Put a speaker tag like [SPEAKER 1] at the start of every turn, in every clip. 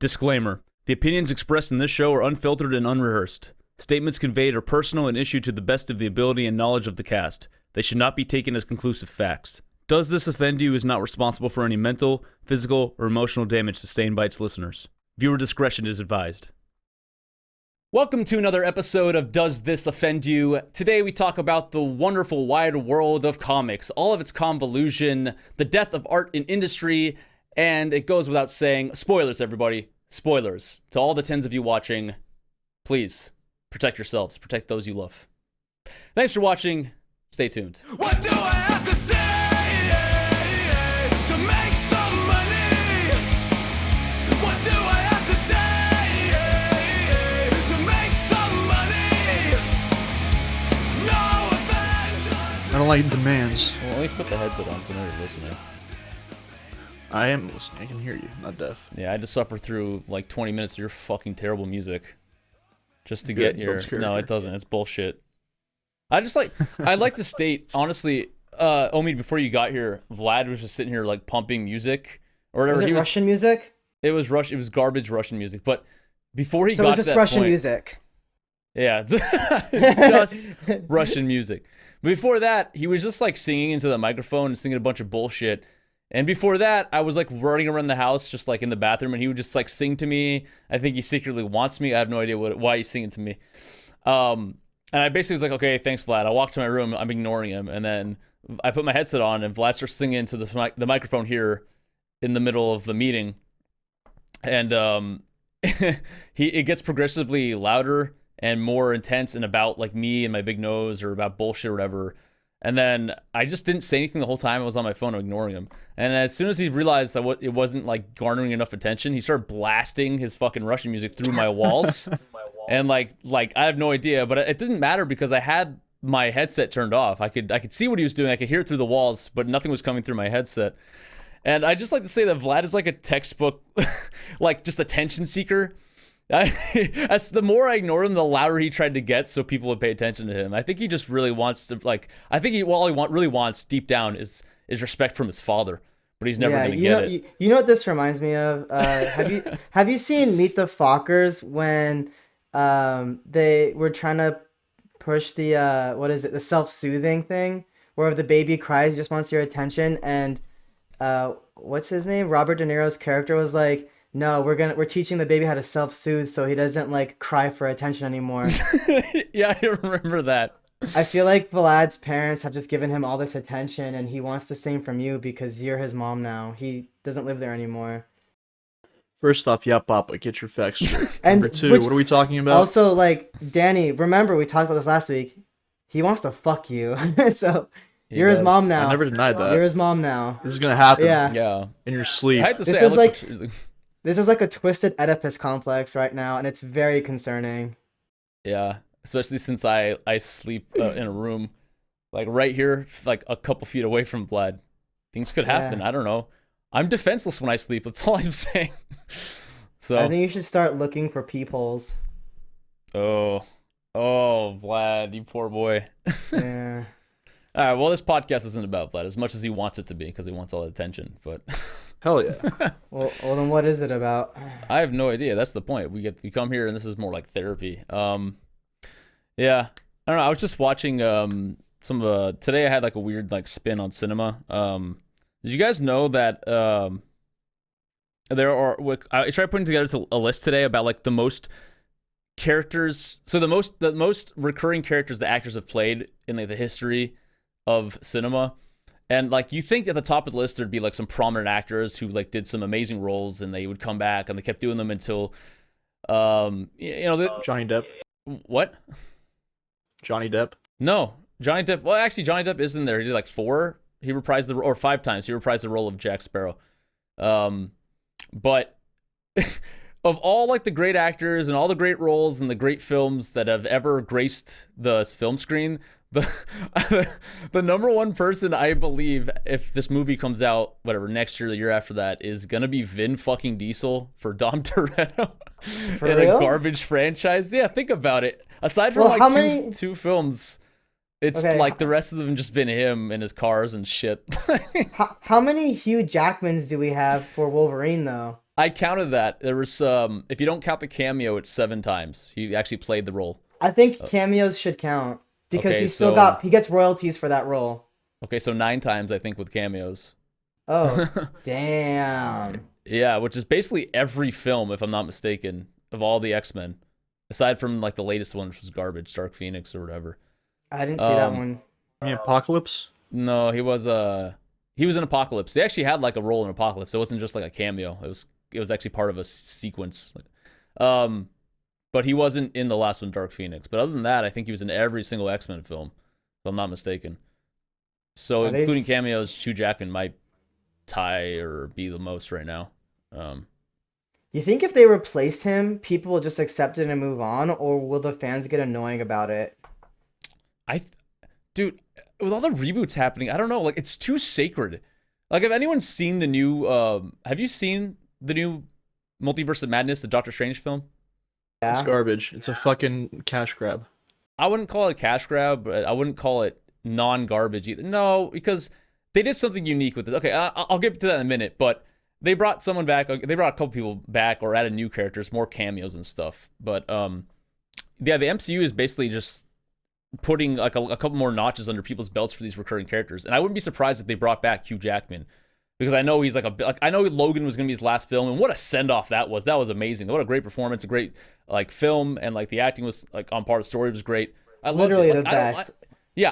[SPEAKER 1] Disclaimer. The opinions expressed in this show are unfiltered and unrehearsed. Statements conveyed are personal and issued to the best of the ability and knowledge of the cast. They should not be taken as conclusive facts. Does This Offend You is not responsible for any mental, physical, or emotional damage sustained by its listeners. Viewer discretion is advised. Welcome to another episode of Does This Offend You? Today we talk about the wonderful wide world of comics, all of its convolution, the death of art in industry, and it goes without saying, spoilers everybody, spoilers. To all the tens of you watching, please protect yourselves, protect those you love. Thanks for watching, stay tuned.
[SPEAKER 2] What do I have to say to make some money? What do I have to say to make some money? No offense.
[SPEAKER 3] I don't like demands.
[SPEAKER 1] Well, at least put the headset on so now you're listening.
[SPEAKER 3] I am listening. I can hear you. I'm not deaf.
[SPEAKER 1] Yeah, I had to suffer through like 20 minutes of your fucking terrible music just to get here. No, it doesn't. It's bullshit. I like to state, honestly, Omid, before you got here, Vlad was just sitting here like pumping music or whatever.
[SPEAKER 4] Was it Russian music?
[SPEAKER 1] It was It was garbage Russian music. But before he got to that point,
[SPEAKER 4] so it was just Russian music.
[SPEAKER 1] Yeah, it's just Russian music. But before that, he was just like singing into the microphone and singing a bunch of bullshit. And before that, I was like running around the house, just like in the bathroom, and he would just like sing to me. I think he secretly wants me. I have no idea why he's singing to me. And I basically was like, okay, thanks, Vlad. I walked to my room. I'm ignoring him. And then I put my headset on, and Vlad starts singing into the microphone here in the middle of the meeting. And it gets progressively louder and more intense and about like me and my big nose or about bullshit or whatever. And then I just didn't say anything the whole time. I was on my phone ignoring him. And as soon as he realized that it wasn't like garnering enough attention, he started blasting his fucking Russian music through my walls. And like I have no idea, but it didn't matter because I had my headset turned off. I could see what he was doing. I could hear it through the walls, but nothing was coming through my headset. And I just like to say that Vlad is like a textbook, like just attention seeker. As the more I ignored him, the louder he tried to get so people would pay attention to him. I think he just really wants to all he really wants deep down is respect from his father, but he's never gonna get it.
[SPEAKER 4] You know what this reminds me of? Have you seen Meet the Fockers when they were trying to push the the self-soothing thing where the baby cries, he just wants your attention, and what's his name? Robert De Niro's character was like, no, we're teaching the baby how to self-soothe so he doesn't like cry for attention anymore.
[SPEAKER 1] Yeah, I remember that.
[SPEAKER 4] I feel like Vlad's parents have just given him all this attention and he wants the same from you because you're his mom now. He doesn't live there anymore.
[SPEAKER 3] First off, yeah, Papa, get your facts straight.
[SPEAKER 4] And
[SPEAKER 3] Number two, what are we talking about?
[SPEAKER 4] Also, like, Danny, remember we talked about this last week. He wants to fuck you. So you're his mom now.
[SPEAKER 3] I never denied that.
[SPEAKER 4] You're his mom now.
[SPEAKER 3] This is gonna happen.
[SPEAKER 4] Yeah.
[SPEAKER 1] In
[SPEAKER 3] your sleep.
[SPEAKER 1] I had to say,
[SPEAKER 4] This is like a twisted Oedipus complex right now, and it's very concerning.
[SPEAKER 1] Yeah, especially since I sleep in a room like right here, like a couple feet away from Vlad. Things could happen.
[SPEAKER 4] Yeah.
[SPEAKER 1] I don't know. I'm defenseless when I sleep. That's all I'm saying. So
[SPEAKER 4] I think you should start looking for peepholes.
[SPEAKER 1] Oh, Vlad, you poor boy.
[SPEAKER 4] Yeah.
[SPEAKER 1] All right. Well, this podcast isn't about Vlad as much as he wants it to be because he wants all the attention. But
[SPEAKER 3] hell yeah.
[SPEAKER 4] Well, then what is it about?
[SPEAKER 1] I have no idea. That's the point. We come here and this is more like therapy. Yeah. I don't know. I was just watching today I had like a weird like spin on cinema. Did you guys know that I tried putting together a list today about like the most characters, so the most recurring characters the actors have played in like the history of cinema. And like you think at the top of the list there'd be like some prominent actors who like did some amazing roles and they would come back and they kept doing them until Johnny
[SPEAKER 3] Depp.
[SPEAKER 1] What?
[SPEAKER 3] Johnny Depp?
[SPEAKER 1] No. Johnny Depp. Well, actually Johnny Depp is in there. He did like 4. He reprised or 5 times. He reprised the role of Jack Sparrow. But of all like the great actors and all the great roles and the great films that have ever graced the film screen, the number one person I believe, if this movie comes out, whatever, next year, the year after that, is gonna be Vin fucking Diesel for Dom Toretto in a garbage franchise. Yeah, think about it. Aside from two films, it's like the rest of them just been him and his cars and shit.
[SPEAKER 4] How many Hugh Jackmans do we have for Wolverine though?
[SPEAKER 1] I counted that. There was if you don't count the cameo, it's 7 times. He actually played the role.
[SPEAKER 4] I think cameos should count because
[SPEAKER 1] Okay,
[SPEAKER 4] he gets royalties for that role.
[SPEAKER 1] Okay, so 9 times I think with cameos.
[SPEAKER 4] Oh, damn.
[SPEAKER 1] Yeah, which is basically every film, if I'm not mistaken, of all the X-Men, aside from like the latest one, which was garbage, Dark Phoenix or whatever.
[SPEAKER 4] I didn't see that one.
[SPEAKER 3] You mean Apocalypse?
[SPEAKER 1] No, he was in Apocalypse. They actually had like a role in Apocalypse. It wasn't just like a cameo. It was actually part of a sequence. But he wasn't in the last one, Dark Phoenix. But other than that, I think he was in every single X-Men film, if I'm not mistaken. So including cameos, Hugh Jackman might tie or be the most right now.
[SPEAKER 4] You think if they replaced him, people will just accept it and move on, or will the fans get annoying about it?
[SPEAKER 1] Dude, with all the reboots happening, I don't know. Like, it's too sacred. Like, have anyone seen the new? Have you seen the new Multiverse of Madness, the Doctor Strange film?
[SPEAKER 3] It's
[SPEAKER 4] Yeah.
[SPEAKER 3] garbage. It's a fucking cash grab.
[SPEAKER 1] I wouldn't call it a cash grab, but I wouldn't call it non-garbage either. No, because they did something unique with it. Okay, I'll get to that in a minute, but they brought someone back. They brought a couple people back or added new characters, more cameos and stuff. But yeah, the MCU is basically just putting like a couple more notches under people's belts for these recurring characters. And I wouldn't be surprised if they brought back Hugh Jackman, because I know he's like I know Logan was gonna be his last film, and what a send off that was. That was amazing. What a great performance, a great like film, and like the acting was like on par. The story was great. I loved
[SPEAKER 4] Literally
[SPEAKER 1] it. Like,
[SPEAKER 4] the best.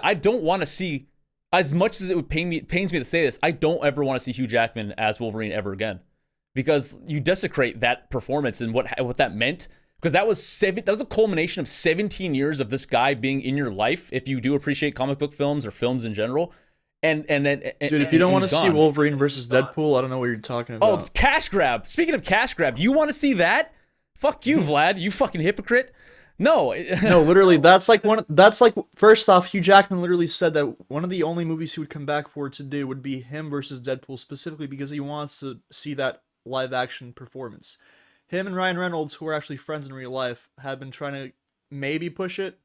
[SPEAKER 1] I don't want to see, as much as it would pains me to say this, I don't ever want to see Hugh Jackman as Wolverine ever again, because you desecrate that performance and what that meant. Because that was a culmination of 17 years of this guy being in your life, if you do appreciate comic book films or films in general. And then,
[SPEAKER 3] Dude, if you don't want to
[SPEAKER 1] he's
[SPEAKER 3] see
[SPEAKER 1] gone.
[SPEAKER 3] Wolverine versus Deadpool, I don't know what you're talking about.
[SPEAKER 1] Oh, cash grab. Speaking of cash grab, you want to see that? Fuck you, Vlad. You fucking hypocrite. No.
[SPEAKER 3] No, literally, first off, Hugh Jackman literally said that one of the only movies he would come back for to do would be him versus Deadpool, specifically because he wants to see that live action performance. Him and Ryan Reynolds, who are actually friends in real life, have been trying to maybe push it.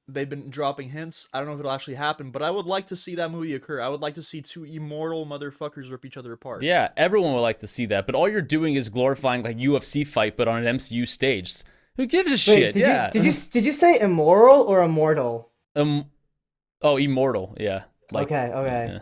[SPEAKER 3] They've been dropping hints. I don't know if it'll actually happen, but I would like to see that movie occur. I would like to see 2 immortal motherfuckers rip each other apart.
[SPEAKER 1] Yeah, everyone would like to see that, but all you're doing is glorifying like UFC fight, but on an MCU stage. Who gives a shit? Yeah.
[SPEAKER 4] Did you say immoral or immortal?
[SPEAKER 1] Immortal. Yeah. Like,
[SPEAKER 4] Okay.
[SPEAKER 1] yeah.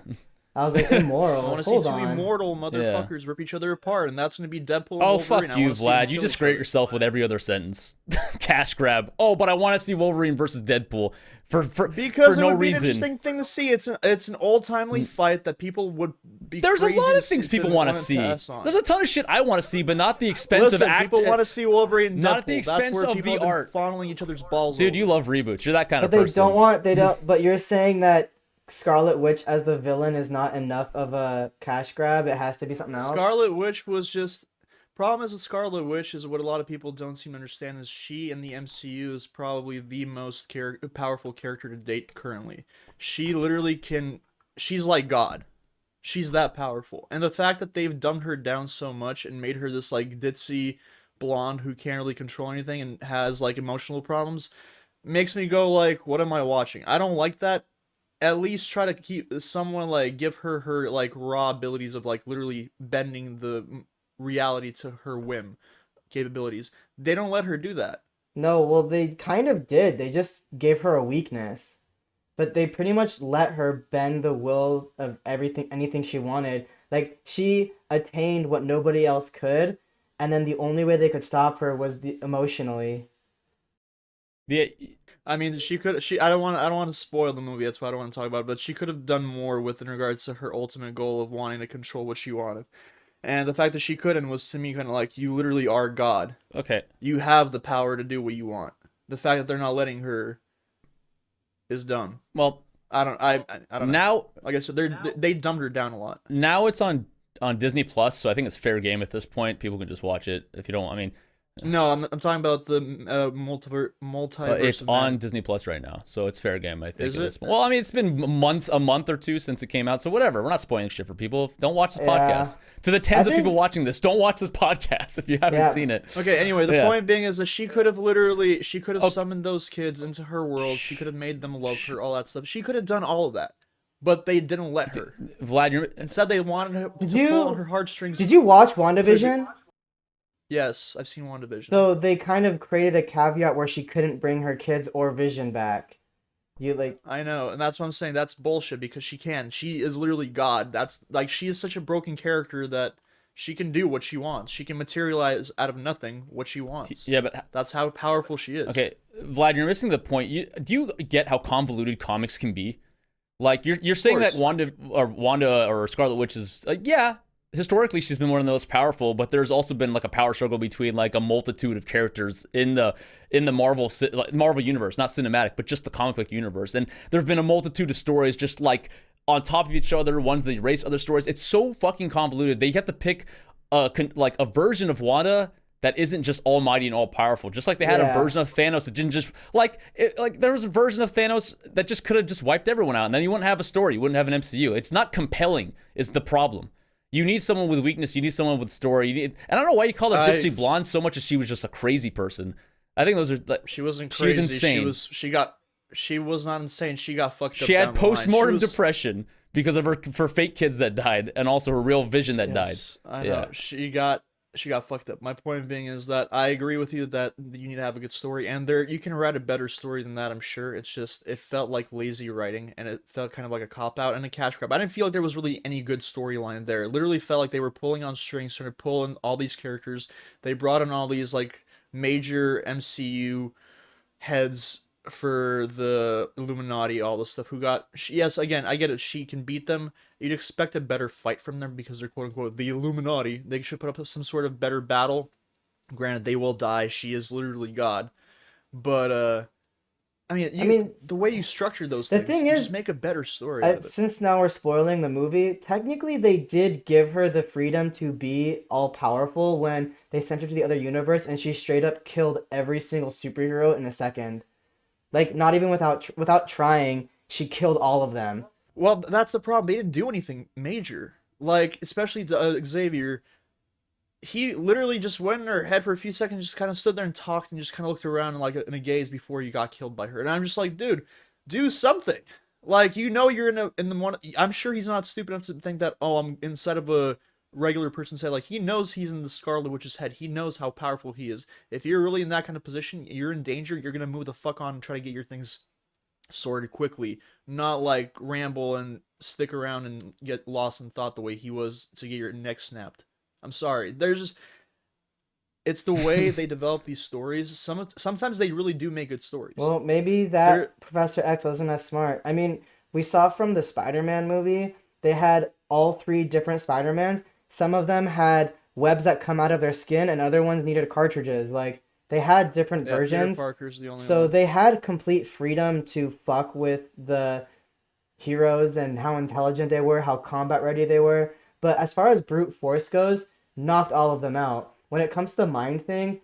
[SPEAKER 4] I was like, immoral.
[SPEAKER 3] I want to see
[SPEAKER 4] Hold
[SPEAKER 3] 2
[SPEAKER 4] on.
[SPEAKER 3] immortal motherfuckers rip each other apart, and that's going to be Deadpool and
[SPEAKER 1] Oh,
[SPEAKER 3] Wolverine.
[SPEAKER 1] fuck
[SPEAKER 3] I
[SPEAKER 1] you,
[SPEAKER 3] wanna see them
[SPEAKER 1] Vlad. You
[SPEAKER 3] kill
[SPEAKER 1] discredit
[SPEAKER 3] each other.
[SPEAKER 1] yourself with every other sentence. Cash grab. Oh, but I want to see Wolverine versus Deadpool for
[SPEAKER 3] Because
[SPEAKER 1] for
[SPEAKER 3] it
[SPEAKER 1] no
[SPEAKER 3] would be an
[SPEAKER 1] reason.
[SPEAKER 3] interesting thing to see. It's an old-timely fight that people would be
[SPEAKER 1] There's a
[SPEAKER 3] crazy
[SPEAKER 1] lot of
[SPEAKER 3] to
[SPEAKER 1] things
[SPEAKER 3] see-
[SPEAKER 1] people
[SPEAKER 3] to
[SPEAKER 1] want to
[SPEAKER 3] wanna
[SPEAKER 1] see.
[SPEAKER 3] pass on.
[SPEAKER 1] There's a ton of shit I want to see, but not at the expense
[SPEAKER 3] Listen,
[SPEAKER 1] of
[SPEAKER 3] people want to see Wolverine and
[SPEAKER 1] not
[SPEAKER 3] Deadpool.
[SPEAKER 1] at the
[SPEAKER 3] That's
[SPEAKER 1] expense
[SPEAKER 3] where
[SPEAKER 1] of
[SPEAKER 3] people
[SPEAKER 1] the
[SPEAKER 3] have been
[SPEAKER 1] art.
[SPEAKER 3] fondling each other's balls
[SPEAKER 1] Dude,
[SPEAKER 3] over.
[SPEAKER 1] you love reboots. You're that kind of
[SPEAKER 4] But
[SPEAKER 1] person.
[SPEAKER 4] but you're saying that Scarlet Witch as the villain is not enough of a cash grab. It has to be something else.
[SPEAKER 3] Scarlet Witch was just... Problem is with Scarlet Witch is what a lot of people don't seem to understand is she in the MCU is probably the most powerful character to date currently. She literally can... She's like God. She's that powerful. And the fact that they've dumbed her down so much and made her this like ditzy blonde who can't really control anything and has like emotional problems makes me go like, what am I watching? I don't like that. At least try to keep someone like give her like raw abilities of like literally bending the reality to her whim capabilities. They don't let her do that.
[SPEAKER 4] No, well, they kind of did. They just gave her a weakness. But they pretty much let her bend the will of anything she wanted. Like, she attained what nobody else could, and then the only way they could stop her was emotionally.
[SPEAKER 1] Yeah,
[SPEAKER 3] I mean, I don't want to spoil the movie. That's why I don't want to talk about it. But she could have done more with in regards to her ultimate goal of wanting to control what she wanted. And the fact that she couldn't was to me kind of like, you literally are God.
[SPEAKER 1] okay.
[SPEAKER 3] You have the power to do what you want. The fact that they're not letting her is dumb.
[SPEAKER 1] Well,
[SPEAKER 3] I don't know.
[SPEAKER 1] now
[SPEAKER 3] Like I said, they dumbed her down a lot.
[SPEAKER 1] now it's on Disney Plus, so I think it's fair game at this point. People can just watch it if you don't. I mean,
[SPEAKER 3] No, I'm talking about the multiverse.
[SPEAKER 1] it's
[SPEAKER 3] of
[SPEAKER 1] on
[SPEAKER 3] Madness.
[SPEAKER 1] Disney Plus right now, so it's fair game. I think.
[SPEAKER 3] Is
[SPEAKER 1] at
[SPEAKER 3] it?
[SPEAKER 1] this point. Well, I mean, it's been a month or two since it came out, so whatever. We're not spoiling shit for people. Don't watch this
[SPEAKER 4] Yeah.
[SPEAKER 1] podcast. To the tens
[SPEAKER 4] I
[SPEAKER 1] of people
[SPEAKER 4] think-
[SPEAKER 1] watching this, don't watch this podcast if you haven't
[SPEAKER 4] Yeah.
[SPEAKER 1] seen it.
[SPEAKER 3] Okay, anyway, the
[SPEAKER 1] Yeah.
[SPEAKER 3] point being is that she could have
[SPEAKER 1] Okay.
[SPEAKER 3] summoned those kids into her world. She could have made them love her, all that stuff. She could have done all of that. But they didn't let her.
[SPEAKER 1] Vlad, you're,
[SPEAKER 3] Instead, they wanted her to
[SPEAKER 4] you-
[SPEAKER 3] pull on her heartstrings.
[SPEAKER 4] Did you watch WandaVision?
[SPEAKER 3] Yes, I've seen WandaVision.
[SPEAKER 4] So they kind of created a caveat where she couldn't bring her kids or Vision back. You like,
[SPEAKER 3] I know, and that's what I'm saying. That's bullshit because she can. She is literally God. That's like she is such a broken character that she can do what she wants. She can materialize out of nothing what she wants.
[SPEAKER 1] Yeah, but
[SPEAKER 3] That's how powerful she is.
[SPEAKER 1] okay, Vlad, you're missing the point. Do you get how convoluted comics can be? Like you're saying that
[SPEAKER 3] course.
[SPEAKER 1] Wanda or Scarlet Witch is yeah, historically she's been one of the most powerful, but there's also been like a power struggle between like a multitude of characters in the Marvel universe, not cinematic, but just the comic book universe. And there've been a multitude of stories just like on top of each other, ones that erase other stories. It's so fucking convoluted. They have to pick like a version of Wanda that isn't just almighty and all powerful. Just like they had a version of Thanos that didn't just like there was a version of Thanos that just could have just wiped everyone out, and then you wouldn't have a story, you wouldn't have an MCU. It's not compelling is the problem. You need someone with weakness, you need someone with story. And I don't know why you call her Ditzy Blonde so much as she was just a crazy person. I think those are like,
[SPEAKER 3] She wasn't
[SPEAKER 1] she was
[SPEAKER 3] crazy.
[SPEAKER 1] insane.
[SPEAKER 3] She was not insane. She got fucked up.
[SPEAKER 1] She had
[SPEAKER 3] down the line.
[SPEAKER 1] post-mortem depression because of her fake kids that died, and also her real Vision that died.
[SPEAKER 3] I know. She got fucked up. My point being is that I agree with you that you need to have a good story, and you can write a better story than that. I'm sure. It's just it felt like lazy writing, and it felt kind of like a cop out and a cash grab. I didn't feel like there was really any good storyline there. It literally felt like they were pulling on strings, trying to pull in all these characters. They brought in all these like major MCU heads for the Illuminati, all this stuff. Yes, again, I get it. She can beat them. You'd expect a better fight from them because they're quote unquote the Illuminati. They should put up some sort of better battle. Granted, they will die. She is literally God. But I mean, the way you structured those
[SPEAKER 4] the
[SPEAKER 3] things,
[SPEAKER 4] thing
[SPEAKER 3] you
[SPEAKER 4] is,
[SPEAKER 3] just make a better story out of it.
[SPEAKER 4] since now we're spoiling the movie, technically they did give her the freedom to be all powerful when they sent her to the other universe, and she straight up killed every single superhero in a second. Like, not even without trying, she killed all of them.
[SPEAKER 3] Well, that's the problem. They didn't do anything major. Like, especially Xavier, he literally just went in her head for a few seconds, just kind of stood there and talked, and just kind of looked around in, like in a gaze before he got killed by her. And I'm just like, dude, do something. Like, you're in the one. I'm sure he's not stupid enough to think that, oh, I'm inside of a regular person's head. Like, he knows he's in the Scarlet Witch's head. He knows how powerful he is. If you're really in that kind of position, you're in danger. You're gonna move the fuck on and try to get your things sorted quickly, not like ramble and stick around and get lost in thought the way he was to get your neck snapped. I'm sorry. It's the way they develop these stories. Sometimes they really do make good stories.
[SPEAKER 4] Well, maybe that Professor X wasn't as smart. I mean, we saw from the Spider-Man movie, they had all three different Spider-Mans. Some of them had webs that come out of their skin, and other ones needed cartridges. Like, they had different versions.
[SPEAKER 3] Peter Parker's the only
[SPEAKER 4] so
[SPEAKER 3] one.
[SPEAKER 4] they had complete freedom to fuck with the heroes and how intelligent they were, how combat ready they were. But as far as brute force goes, knocked all of them out. When it comes to the mind thing,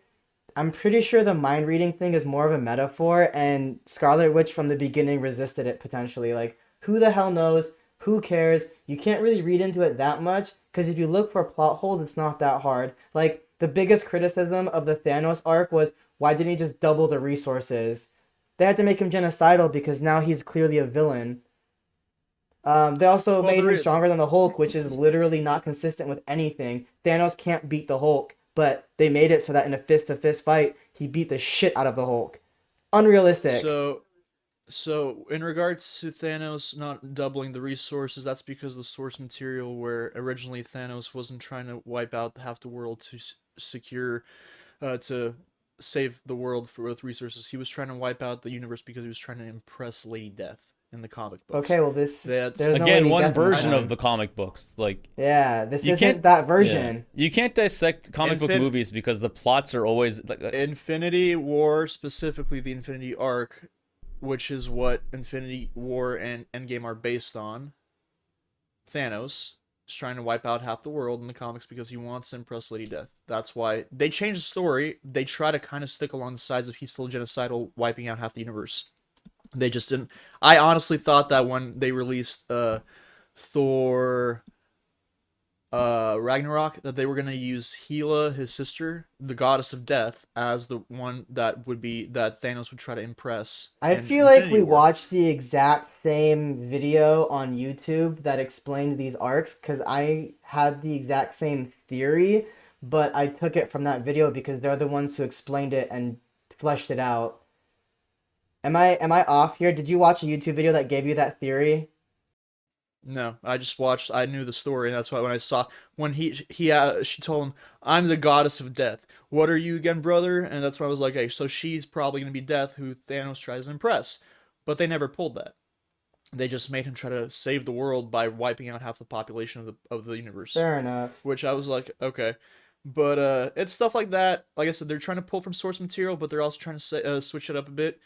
[SPEAKER 4] I'm pretty sure the mind reading thing is more of a metaphor, and Scarlet Witch from the beginning resisted it potentially. Like, who the hell knows? Who cares? You can't really read into it that much, because if you look for plot holes, it's not that hard. Like, the biggest criticism of the Thanos arc was, why didn't he just double the resources? They had to make him genocidal because now he's clearly a villain. They also made him stronger than the Hulk, which is literally not consistent with anything. Thanos can't beat the Hulk, but they made it so that in a fist-to-fist fight, he beat the shit out of the Hulk. Unrealistic.
[SPEAKER 3] So in regards to Thanos not doubling the resources, that's because the source material where originally Thanos wasn't trying to wipe out half the world to to save the world with resources. He was trying to wipe out the universe because he was trying to impress Lady Death in the comic books.
[SPEAKER 4] Okay, well there's no
[SPEAKER 1] one version of the comic books. Like,
[SPEAKER 4] yeah, this isn't that version.
[SPEAKER 1] Yeah. You can't dissect comic book movies because the plots are always like,
[SPEAKER 3] Infinity War, specifically the Infinity Arc, which is what Infinity War and Endgame are based on. Thanos is trying to wipe out half the world in the comics because he wants to impress Lady Death. That's why they changed the story. They try to kind of stick along the sides of he's still genocidal, wiping out half the universe. They just didn't. I honestly thought that when they released Thor Ragnarok, that they were going to use Hela, his sister, the goddess of death, as the one that Thanos would try to impress.
[SPEAKER 4] I feel like we watched the exact same video on YouTube that explained these arcs, because I had the exact same theory, but I took it from that video because they're the ones who explained it and fleshed it out. Am I off here? Did you watch a YouTube video that gave you that theory?
[SPEAKER 3] No, I just watched. I knew the story, and that's why when I saw when she told him, "I'm the goddess of death. What are you again, brother?" And that's why I was like, "Hey, so she's probably gonna be Death, who Thanos tries to impress." But they never pulled that. They just made him try to save the world by wiping out half the population of the universe.
[SPEAKER 4] Fair enough.
[SPEAKER 3] Which I was like, okay. But it's stuff like that. Like I said, they're trying to pull from source material, but they're also trying to switch it up a bit.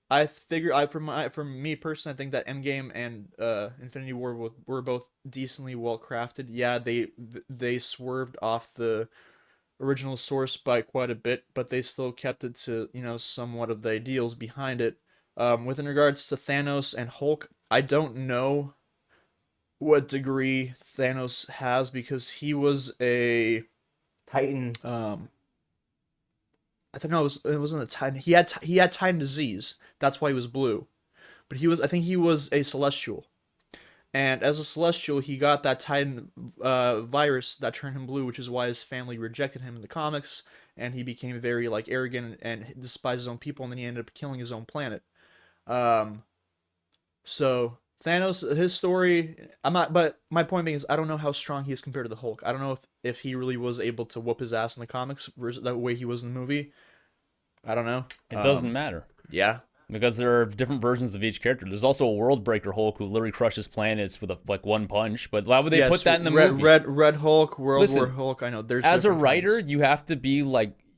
[SPEAKER 3] I figure, from me personally, I think that Endgame and Infinity War were both decently well crafted. Yeah, they swerved off the original source by quite a bit, but they still kept it to, somewhat of the ideals behind it. With in regards to Thanos and Hulk, I don't know what degree Thanos has because he was a
[SPEAKER 4] Titan.
[SPEAKER 3] I think it wasn't a Titan. He had Titan disease. That's why he was blue. But I think he was a Celestial. And as a Celestial, he got that Titan virus that turned him blue, which is why his family rejected him in the comics, and he became very arrogant and despised his own people, and then he ended up killing his own planet. So Thanos, his story, but my point being is I don't know how strong he is compared to the Hulk. I don't know if he really was able to whoop his ass in the comics versus the way he was in the movie. I don't know.
[SPEAKER 1] It doesn't matter.
[SPEAKER 3] Yeah.
[SPEAKER 1] Because there are different versions of each character. There's also a World Breaker Hulk who literally crushes planets with one punch. But why would they put that in the movie?
[SPEAKER 3] Red Hulk, World War Hulk. I know. There's
[SPEAKER 1] as a writer, you have to be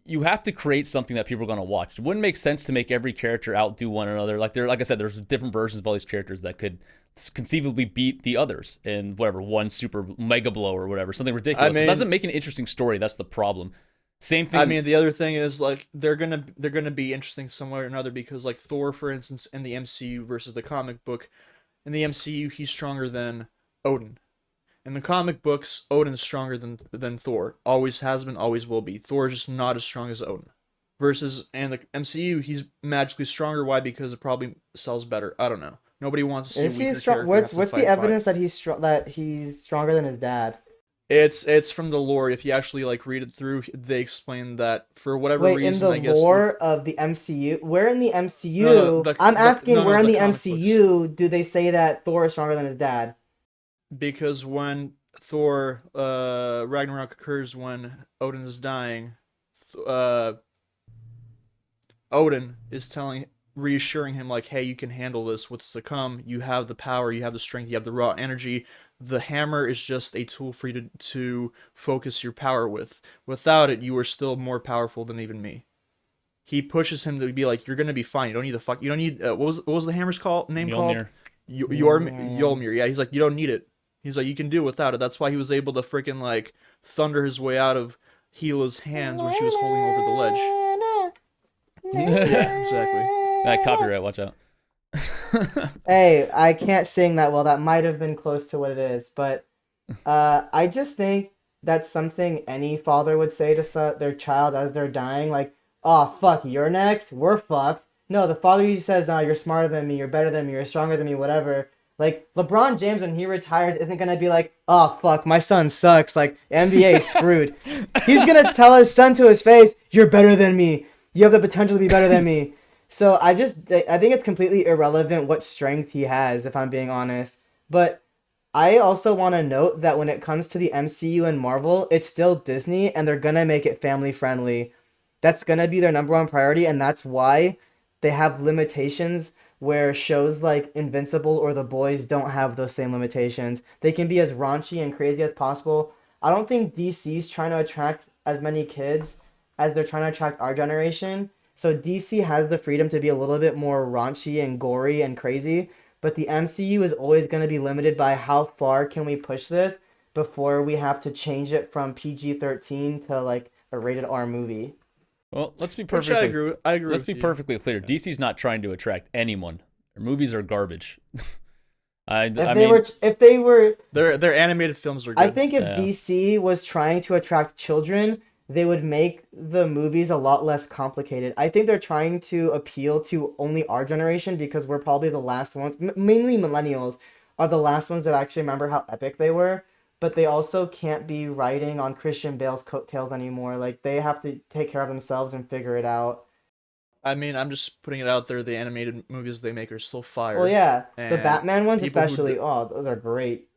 [SPEAKER 1] you have to create something that people are going to watch. It wouldn't make sense to make every character outdo one another. Like I said, there's different versions of all these characters that could conceivably beat the others in whatever one super mega blow or whatever, something ridiculous. It doesn't make an interesting story. That's the problem. Same thing.
[SPEAKER 3] I mean, the other thing is they're gonna be interesting some way or another because Thor, for instance, in the MCU versus the comic book, in the MCU he's stronger than Odin. In the comic books, Odin is stronger than Thor. Always has been, always will be. Thor is just not as strong as Odin. Versus in the MCU, he's magically stronger. Why? Because it probably sells better. I don't know. Nobody wants to see.
[SPEAKER 4] Is he strong? What's the evidence that he's stronger than his dad?
[SPEAKER 3] It's from the lore. If you actually read it through, they explain that for whatever reason.
[SPEAKER 4] In the lore of the MCU, where in the MCU? I'm asking where in the MCU do they say that Thor is stronger than his dad?
[SPEAKER 3] Because when Thor Ragnarok occurs, when Odin is dying, Odin is reassuring him hey, you can handle this. What's to come? You have the power. You have the strength. You have the raw energy. The hammer is just a tool for you to focus your power with. Without it, you are still more powerful than even me. He pushes him to be you're gonna be fine. You don't need You don't need what was the hammer's name called? Mjolnir. Yeah, he's you don't need it. He's you can do without it. That's why he was able to freaking thunder his way out of Hela's hands when she was holding over the ledge. Yeah, exactly.
[SPEAKER 1] That copyright, watch out.
[SPEAKER 4] Hey, I can't sing that well. That might have been close to what it is, but I just think that's something any father would say to their child as they're dying. Oh, fuck, you're next? We're fucked. No, the father usually says, no, you're smarter than me, you're better than me, you're stronger than me, whatever. LeBron James, when he retires, isn't going to be oh, fuck, my son sucks. NBA is screwed. He's going to tell his son to his face, you're better than me. You have the potential to be better than me. So I think it's completely irrelevant what strength he has, if I'm being honest. But I also want to note that when it comes to the MCU and Marvel, it's still Disney, and they're going to make it family friendly. That's going to be their number one priority, and that's why they have limitations where shows like Invincible or The Boys don't have those same limitations. They can be as raunchy and crazy as possible. I don't think DC's trying to attract as many kids as they're trying to attract our generation. So DC has the freedom to be a little bit more raunchy and gory and crazy, but the MCU is always going to be limited by how far can we push this before we have to change it from PG-13 to a rated R movie.
[SPEAKER 1] Well, let's be perfectly.
[SPEAKER 3] I agree.
[SPEAKER 1] Let's be perfectly clear. DC's not trying to attract anyone. Their movies are garbage.
[SPEAKER 4] If they were,
[SPEAKER 3] their animated films are good.
[SPEAKER 4] I think if DC was trying to attract children, they would make the movies a lot less complicated. I think they're trying to appeal to only our generation because we're probably the last ones, mainly millennials, are the last ones that actually remember how epic they were. but they also can't be riding on Christian Bale's coattails anymore. Like they have to take care of themselves and figure it out.
[SPEAKER 3] I mean, I'm just putting it out there. The animated movies they make are still fire.
[SPEAKER 4] Well, yeah, the
[SPEAKER 3] And
[SPEAKER 4] Batman ones
[SPEAKER 3] people who
[SPEAKER 4] especially. Oh, those are great.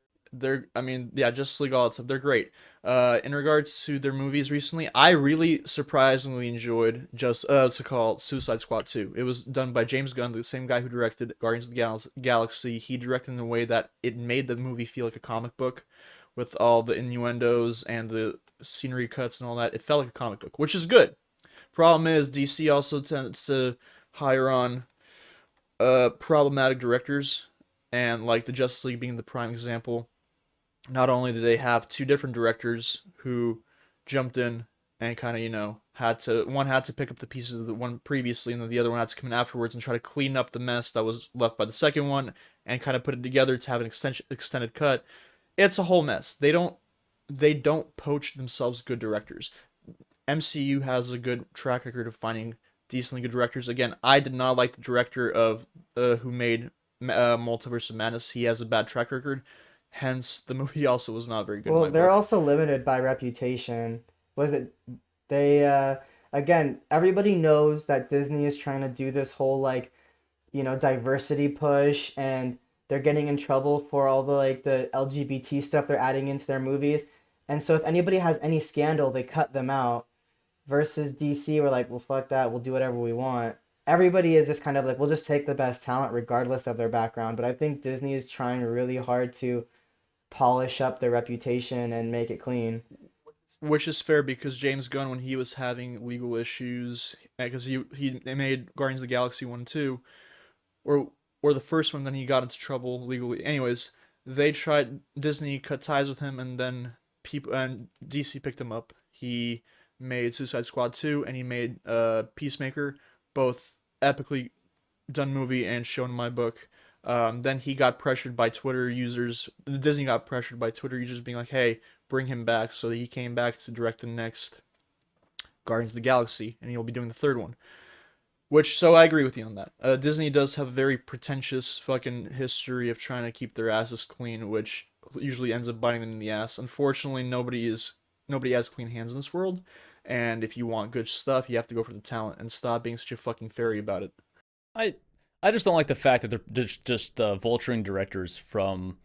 [SPEAKER 3] I mean, yeah, Justice League, all that stuff, they're great. In regards to their movies recently, I really surprisingly enjoyed what's it called, Suicide Squad 2. It was done by James Gunn, the same guy who directed Guardians of the Galaxy. He directed in a way that it made the movie feel like a comic book, with all the innuendos and the scenery cuts and all that. It felt like a comic book, which is good. Problem is, DC also tends to hire on problematic directors, and like the Justice League being the prime example. Not only did they have two different directors who jumped in and kind of, had to pick up the pieces of the one previously, and then the other one had to come in afterwards and try to clean up the mess that was left by the second one and kind of put it together to have an extended cut. It's a whole mess. They don't poach themselves good directors. MCU has a good track record of finding decently good directors. Again, I did not like the director of who made Multiverse of Madness. He has a bad track record. Hence, the movie also was not very good in
[SPEAKER 4] Well,
[SPEAKER 3] my
[SPEAKER 4] they're
[SPEAKER 3] book.
[SPEAKER 4] also limited by reputation. Was it they again, everybody knows that Disney is trying to do this whole like, diversity push, and they're getting in trouble for all the like the LGBT stuff they're adding into their movies. And so if anybody has any scandal, they cut them out. Versus DC, we're like, well, fuck that. We'll do whatever we want. Everybody is just kind of like, we'll just take the best talent regardless of their background. But I think Disney is trying really hard to polish up their reputation and make it clean.
[SPEAKER 3] Which is fair because James Gunn, when he was having legal issues, because he made Guardians of the Galaxy 1 and 2, or the first one, then he got into trouble legally. Anyways, Disney cut ties with him, and then people and DC picked him up. He made Suicide Squad 2, and he made Peacemaker, both epically done movie and shown in my book. Then he got pressured by Twitter users. Disney got pressured by Twitter users being like, "Hey, bring him back." So he came back to direct the next Guardians of the Galaxy, and he'll be doing the third one. So I agree with you on that. Disney does have a very pretentious fucking history of trying to keep their asses clean, which usually ends up biting them in the ass. Unfortunately, nobody has clean hands in this world, and if you want good stuff, you have to go for the talent and stop being such a fucking fairy about it.
[SPEAKER 1] I I just don't like the fact that they're just vulturing directors from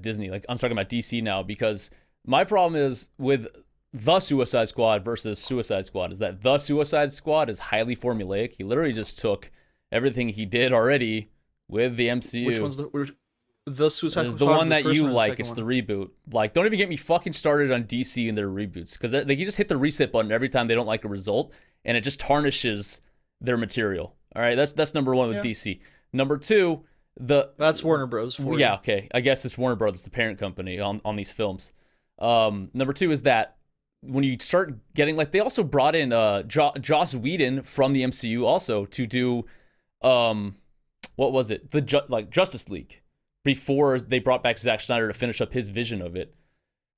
[SPEAKER 1] Disney. Like, I'm talking about DC now, because my problem is with the Suicide Squad versus Suicide Squad is that the Suicide Squad is highly formulaic. He literally just took everything he did already with the MCU.
[SPEAKER 3] Which one's the Suicide
[SPEAKER 1] It's
[SPEAKER 3] Squad?
[SPEAKER 1] the one that
[SPEAKER 3] first
[SPEAKER 1] you
[SPEAKER 3] one or the
[SPEAKER 1] like.
[SPEAKER 3] second
[SPEAKER 1] It's
[SPEAKER 3] one?
[SPEAKER 1] the reboot. Like, don't even get me fucking started on DC and their reboots, because they just hit the reset button every time they don't like a result, and it just tarnishes their material. All right, that's number one with
[SPEAKER 3] Yeah.
[SPEAKER 1] DC. Number two,
[SPEAKER 3] That's Warner Bros. For
[SPEAKER 1] yeah,
[SPEAKER 3] you.
[SPEAKER 1] okay. I guess it's Warner Brothers, the parent company on these films. Number two is that when you start getting, like, they also brought in Joss Whedon from the MCU also to do what was it? Justice League, before they brought back Zack Snyder to finish up his vision of it.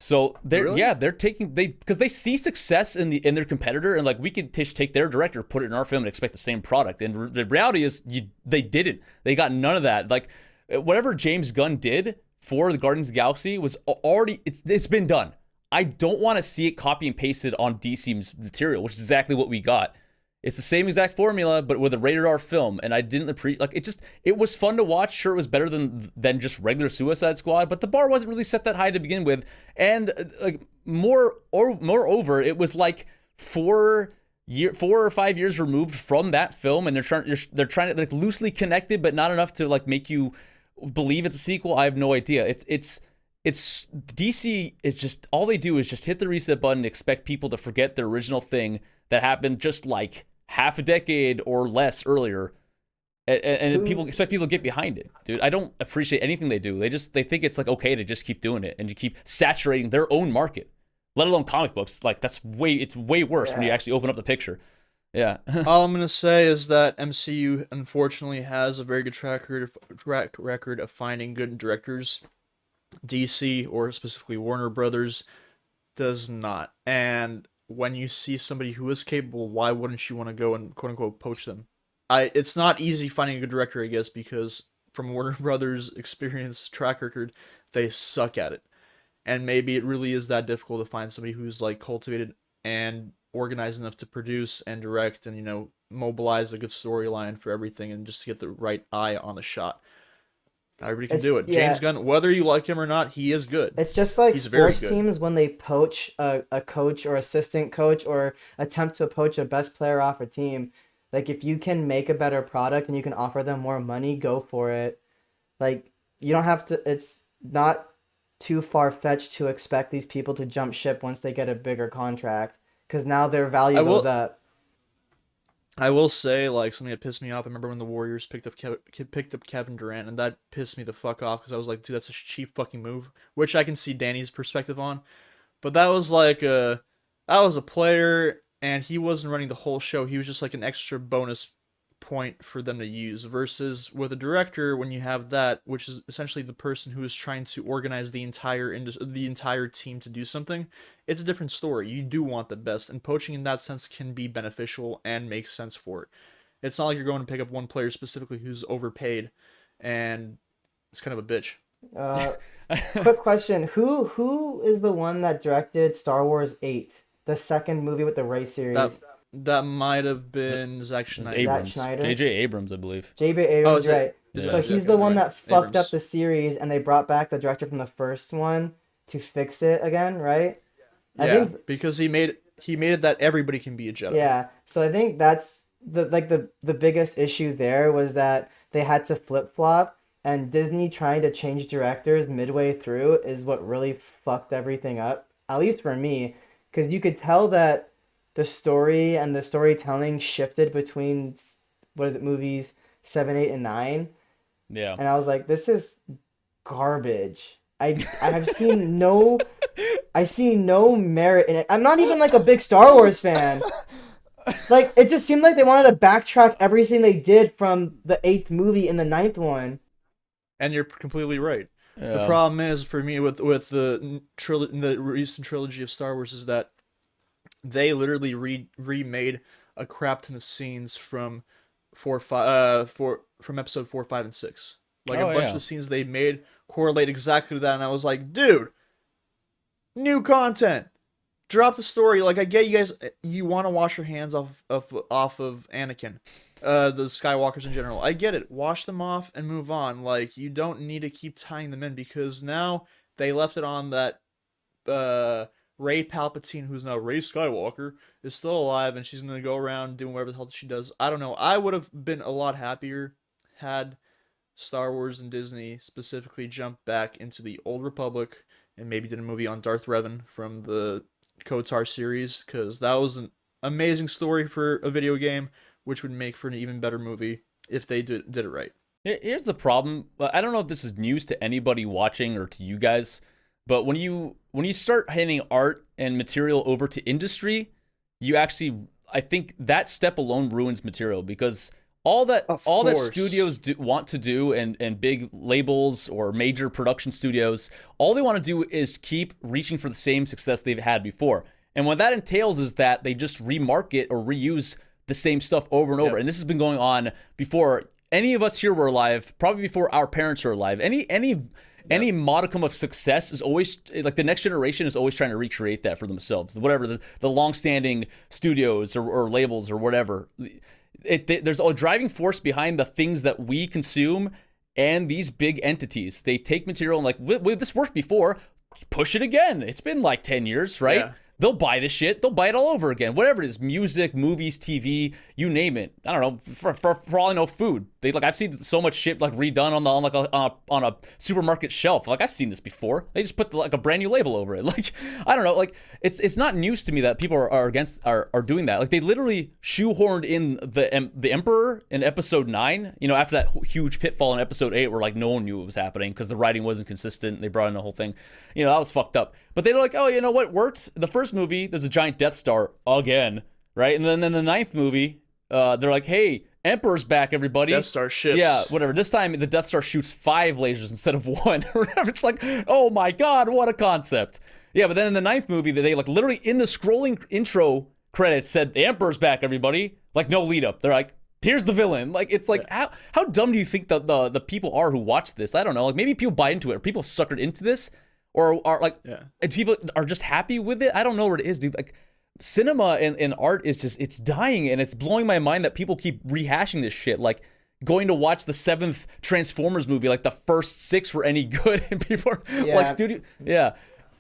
[SPEAKER 1] So
[SPEAKER 3] Really?
[SPEAKER 1] they're taking, because they see success in their competitor, and like, we could take their director, put it in our film, and expect the same product. And the reality is, they didn't. They got none of that. Like, whatever James Gunn did for the Guardians of the Galaxy was already, it's been done. I don't want to see it copy and pasted on DC's material, which is exactly what we got. It's the same exact formula, but with a rated R film, and I didn't appreciate, like, it was fun to watch. Sure, it was better than just regular Suicide Squad, but the bar wasn't really set that high to begin with. And like, moreover, it was like 4 or 5 years removed from that film, and they're trying to, like, loosely connected, but not enough to, like, make you believe it's a sequel. I have no idea. It's DC is just, all they do is just hit the reset button and expect people to forget the original thing that happened just like half a decade or less earlier, and people expect people to get behind it. Dude, I don't appreciate anything they do. They think it's like okay to just keep doing it and you keep saturating their own market, let alone comic books. Like, it's way worse when you actually open up the picture. Yeah.
[SPEAKER 3] All I'm gonna say is that MCU unfortunately has a very good track record of finding good directors. DC, or specifically Warner Brothers, does not. And when you see somebody who is capable, why wouldn't you want to go and quote unquote poach them? It's not easy finding a good director, I guess, because from Warner Brothers' experience track record, they suck at it. and maybe it really is that difficult to find somebody who's like cultivated and organized enough to produce and direct and, you know, mobilize a good storyline for everything and just to get the right eye on the shot. Not everybody can do it.
[SPEAKER 4] Yeah.
[SPEAKER 3] James Gunn, whether you like him or not, he is good.
[SPEAKER 4] It's just like
[SPEAKER 3] He's very
[SPEAKER 4] sports
[SPEAKER 3] good.
[SPEAKER 4] teams when they poach a coach or assistant coach or attempt to poach a best player off a team. Like, if you can make a better product and you can offer them more money, go for it. Like, you don't have to, it's not too far-fetched to expect these people to jump ship once they get a bigger contract, because now their value goes up.
[SPEAKER 3] I will say, like, something that pissed me off. I remember when the Warriors picked up Kevin Durant, and that pissed me the fuck off because I was like, dude, that's a cheap fucking move. Which I can see Danny's perspective on, but that was like that was a player, and he wasn't running the whole show. He was just like an extra bonus point for them to use. Versus with a director, when you have that, which is essentially the person who is trying to organize the entire team to do something, it's a different story. You do want the best, and poaching in that sense can be beneficial and make sense for it. It's not like you're going to pick up one player specifically who's overpaid, and it's kind of a bitch.
[SPEAKER 4] Quick question: Who is the one that directed Star Wars 8, the second movie with the Rey series?
[SPEAKER 3] That might have been Zack Schneider.
[SPEAKER 1] Abrams.
[SPEAKER 4] Schneider?
[SPEAKER 1] J.J. Abrams, I believe.
[SPEAKER 4] J.B. Abrams,
[SPEAKER 3] is it?
[SPEAKER 4] right?
[SPEAKER 1] Yeah.
[SPEAKER 4] So he's
[SPEAKER 3] Okay,
[SPEAKER 4] the one
[SPEAKER 3] right.
[SPEAKER 4] that fucked
[SPEAKER 3] Abrams.
[SPEAKER 4] up the series, and they brought back the director from the first one to fix it again, right?
[SPEAKER 3] Yeah,
[SPEAKER 4] I think
[SPEAKER 3] because he made it that everybody can be a Jedi.
[SPEAKER 4] yeah. So I think that's the biggest issue there was that they had to flip flop, and Disney trying to change directors midway through is what really fucked everything up. At least for me, because you could tell that the story and the storytelling shifted between movies 7, 8, and 9,
[SPEAKER 1] Yeah.
[SPEAKER 4] and I was like, this is garbage. I have seen no merit in it. I'm not even like a big Star Wars fan. Like, it just seemed like they wanted to backtrack everything they did from the 8th movie in the 9th one.
[SPEAKER 3] And you're completely right. The
[SPEAKER 1] Yeah.
[SPEAKER 3] problem is for me with the recent trilogy of Star Wars is that they literally remade a crap ton of scenes from from episode 4, 5, and 6. Like,
[SPEAKER 1] Oh,
[SPEAKER 3] a bunch
[SPEAKER 1] yeah.
[SPEAKER 3] of the scenes they made correlate exactly to that, and I was like, dude, new content. Drop the story. Like, I get you guys, you want to wash your hands off of Anakin, the Skywalkers in general. I get it. Wash them off and move on. Like, you don't need to keep tying them in, because now they left it on that Rey Palpatine, who's now Rey Skywalker, is still alive, and she's gonna go around doing whatever the hell she does. I don't know. I would have been a lot happier had Star Wars and Disney specifically jumped back into the Old Republic and maybe did a movie on Darth Revan from the KOTOR series, because that was an amazing story for a video game, which would make for an even better movie if they did it right.
[SPEAKER 1] Here's the problem. I don't know if this is news to anybody watching or to you guys, but when you start handing art and material over to industry, you actually, I think that step alone ruins material, because all that studios want to do, and big labels or major production studios, all they want to do is keep reaching for the same success they've had before. And what that entails is that they just remarket or reuse the same stuff over and over.
[SPEAKER 3] Yep.
[SPEAKER 1] And this has been going on before any of us here were alive, probably before our parents were alive. Any modicum of success is always, like, the next generation is always trying to recreate that for themselves. Whatever the long-standing studios or labels or whatever. There's a driving force behind the things that we consume, and these big entities, they take material and like, this worked before, push it again. It's been like 10 years, right?
[SPEAKER 3] Yeah.
[SPEAKER 1] They'll buy this shit. They'll buy it all over again. Whatever it is, music, movies, TV, you name it. I don't know. For all I know, food. I've seen so much shit like redone on a supermarket shelf. Like, I've seen this before. They just put like a brand new label over it. Like, I don't know. Like, it's not news to me that people are doing that. Like, they literally shoehorned in the Emperor in episode 9. You know, after that huge pitfall in episode 8, where like no one knew what was happening because the writing wasn't consistent. They brought in the whole thing. You know, that was fucked up. But they're like, oh, you know what worked? The first movie, there's a giant Death Star again, right? And then in the 9th movie, they're like, hey, Emperor's back, everybody.
[SPEAKER 3] Death Star ships.
[SPEAKER 1] Yeah, whatever. This time, the Death Star shoots 5 lasers instead of 1. It's like, oh my god, what a concept. Yeah, but then in the 9th movie, they like literally in the scrolling intro credits said, the Emperor's back, everybody. Like, no lead up. They're like, here's the villain. Like, it's like, how dumb do you think the people are who watch this? I don't know. Like, maybe people buy into it, or people suckered into this. or are like,
[SPEAKER 3] Yeah.
[SPEAKER 1] and people are just happy with it. I don't know what it is, dude. Like, cinema and art is just, it's dying, and it's blowing my mind that people keep rehashing this shit. Like, going to watch the 7th Transformers movie, like the first 6 were any good, and people are
[SPEAKER 4] Yeah.
[SPEAKER 1] like, studio, yeah.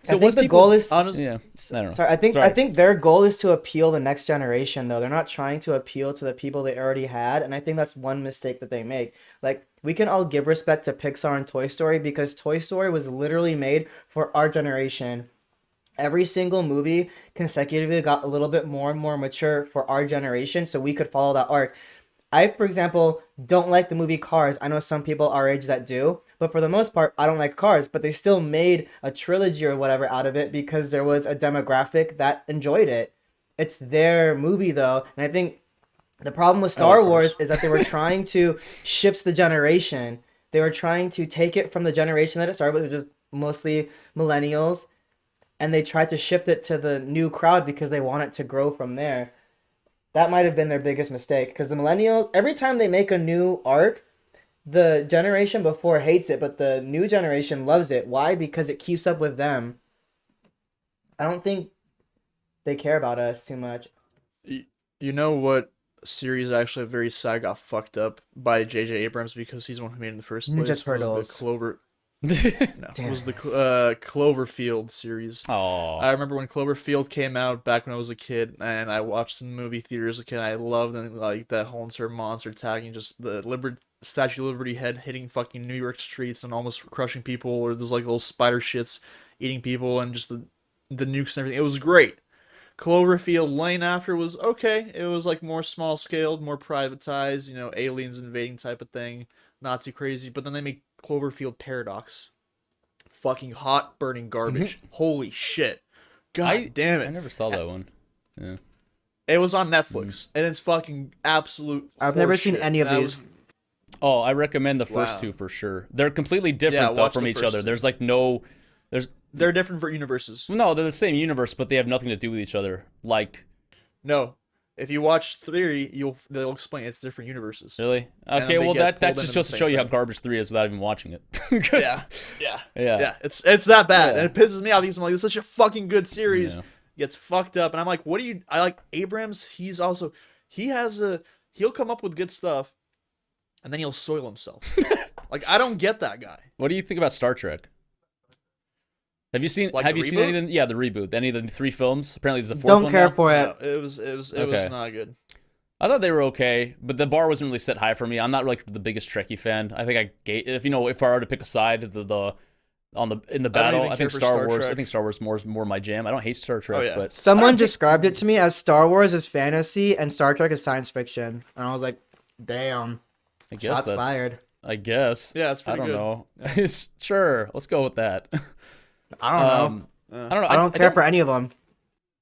[SPEAKER 1] So
[SPEAKER 4] I think
[SPEAKER 1] once
[SPEAKER 4] the
[SPEAKER 1] people,
[SPEAKER 4] goal is
[SPEAKER 3] Honestly,
[SPEAKER 1] yeah, I don't know.
[SPEAKER 4] Sorry, I think their goal is to appeal the next generation though. They're not trying to appeal to the people they already had, and I think that's one mistake that they make. Like we can all give respect to Pixar and Toy Story because Toy Story was literally made for our generation. Every single movie consecutively got a little bit more and more mature for our generation so we could follow that arc. I, for example, don't like the movie Cars. I know some people our age that do, but for the most part, I don't like Cars. But they still made a trilogy or whatever out of it because there was a demographic that enjoyed it. It's their movie, though. And I think the problem with Star Wars is that they were trying to shift the generation. They were trying to take it from the generation that it started with, which is mostly millennials, and they tried to shift it to the new crowd because they want it to grow from there. That might have been their biggest mistake because the millennials, every time they make a new arc, the generation before hates it, but the new generation loves it. Why? Because it keeps up with them. I don't think they care about us too much.
[SPEAKER 3] You know what series actually very sad got fucked up by J.J. Abrams because he's the one who made it in the first place?
[SPEAKER 4] Ninja Turtles.
[SPEAKER 3] Was the Clover. No,
[SPEAKER 4] Damn
[SPEAKER 3] it was the Cloverfield series.
[SPEAKER 1] Oh,
[SPEAKER 3] I remember when Cloverfield came out back when I was a kid, and I watched the movie theaters as a kid. I loved like that whole entire monster attacking, just the Statue of Liberty head hitting fucking New York streets and almost crushing people, or there's like little spider shits eating people, and just the nukes and everything. It was great. Cloverfield Lane after was okay. It was like more small scaled, more privatized, aliens invading type of thing. Not too crazy. But then they make Cloverfield Paradox. Fucking hot burning garbage. Holy shit. God damn it.
[SPEAKER 1] I never saw that one. Yeah.
[SPEAKER 3] It was on Netflix. And it's fucking absolute
[SPEAKER 4] I've never
[SPEAKER 3] horse
[SPEAKER 4] seen
[SPEAKER 3] shit.
[SPEAKER 4] any of
[SPEAKER 3] And I
[SPEAKER 4] these.
[SPEAKER 1] Oh, I recommend the first
[SPEAKER 3] Wow.
[SPEAKER 1] 2 for sure. They're completely different though
[SPEAKER 3] watch
[SPEAKER 1] from
[SPEAKER 3] the
[SPEAKER 1] each
[SPEAKER 3] first
[SPEAKER 1] other.
[SPEAKER 3] two.
[SPEAKER 1] There's like no, there's
[SPEAKER 3] They're different for universes.
[SPEAKER 1] no, they're the same universe, but they have nothing to do with each other. Like,
[SPEAKER 3] No. If you watch 3, they'll explain it's different universes.
[SPEAKER 1] really?
[SPEAKER 3] then
[SPEAKER 1] Okay,
[SPEAKER 3] they
[SPEAKER 1] well
[SPEAKER 3] get
[SPEAKER 1] that's
[SPEAKER 3] pulled
[SPEAKER 1] just
[SPEAKER 3] into
[SPEAKER 1] goes
[SPEAKER 3] the
[SPEAKER 1] to
[SPEAKER 3] same
[SPEAKER 1] show you how
[SPEAKER 3] thing.
[SPEAKER 1] garbage 3 is without even watching it. 'Cause-
[SPEAKER 3] Yeah. It's that bad.
[SPEAKER 1] Yeah.
[SPEAKER 3] And it pisses me off because I'm like, it's such a fucking good series.
[SPEAKER 1] Yeah.
[SPEAKER 3] Gets fucked up. And I'm like, I like Abrams. He'll come up with good stuff and then he'll soil himself. Like, I don't get that guy.
[SPEAKER 1] What do you think about Star Trek? Have you seen?
[SPEAKER 3] Like
[SPEAKER 1] have
[SPEAKER 3] the
[SPEAKER 1] you seen
[SPEAKER 3] reboot?
[SPEAKER 1] any of them? Yeah, the reboot. Any of the 3 films? Apparently, there's a 4th
[SPEAKER 4] Don't
[SPEAKER 1] one
[SPEAKER 4] care
[SPEAKER 1] now.
[SPEAKER 4] for
[SPEAKER 3] No,
[SPEAKER 4] it.
[SPEAKER 3] it was
[SPEAKER 1] Okay.
[SPEAKER 3] not good.
[SPEAKER 1] I thought they were okay, but the bar wasn't really set high for me. I'm not like the biggest Trekkie fan. I think if I were to pick a side, in the battle,
[SPEAKER 3] even
[SPEAKER 1] I
[SPEAKER 3] care
[SPEAKER 1] think
[SPEAKER 3] for
[SPEAKER 1] Star
[SPEAKER 3] Star
[SPEAKER 1] Wars. I
[SPEAKER 3] Trek.
[SPEAKER 1] think Star Wars is more my jam. I don't hate Star Trek,
[SPEAKER 3] Oh, yeah.
[SPEAKER 1] but
[SPEAKER 4] Someone described it to me as Star Wars is fantasy and Star Trek is science fiction. And I was like, damn.
[SPEAKER 1] I guess
[SPEAKER 4] Shots
[SPEAKER 1] that's
[SPEAKER 4] fired.
[SPEAKER 1] I guess.
[SPEAKER 3] Yeah, it's
[SPEAKER 1] I
[SPEAKER 3] pretty
[SPEAKER 1] don't
[SPEAKER 3] good.
[SPEAKER 1] know. Sure, let's go with that.
[SPEAKER 4] I don't know.
[SPEAKER 1] I don't know.
[SPEAKER 4] I don't care for any of them.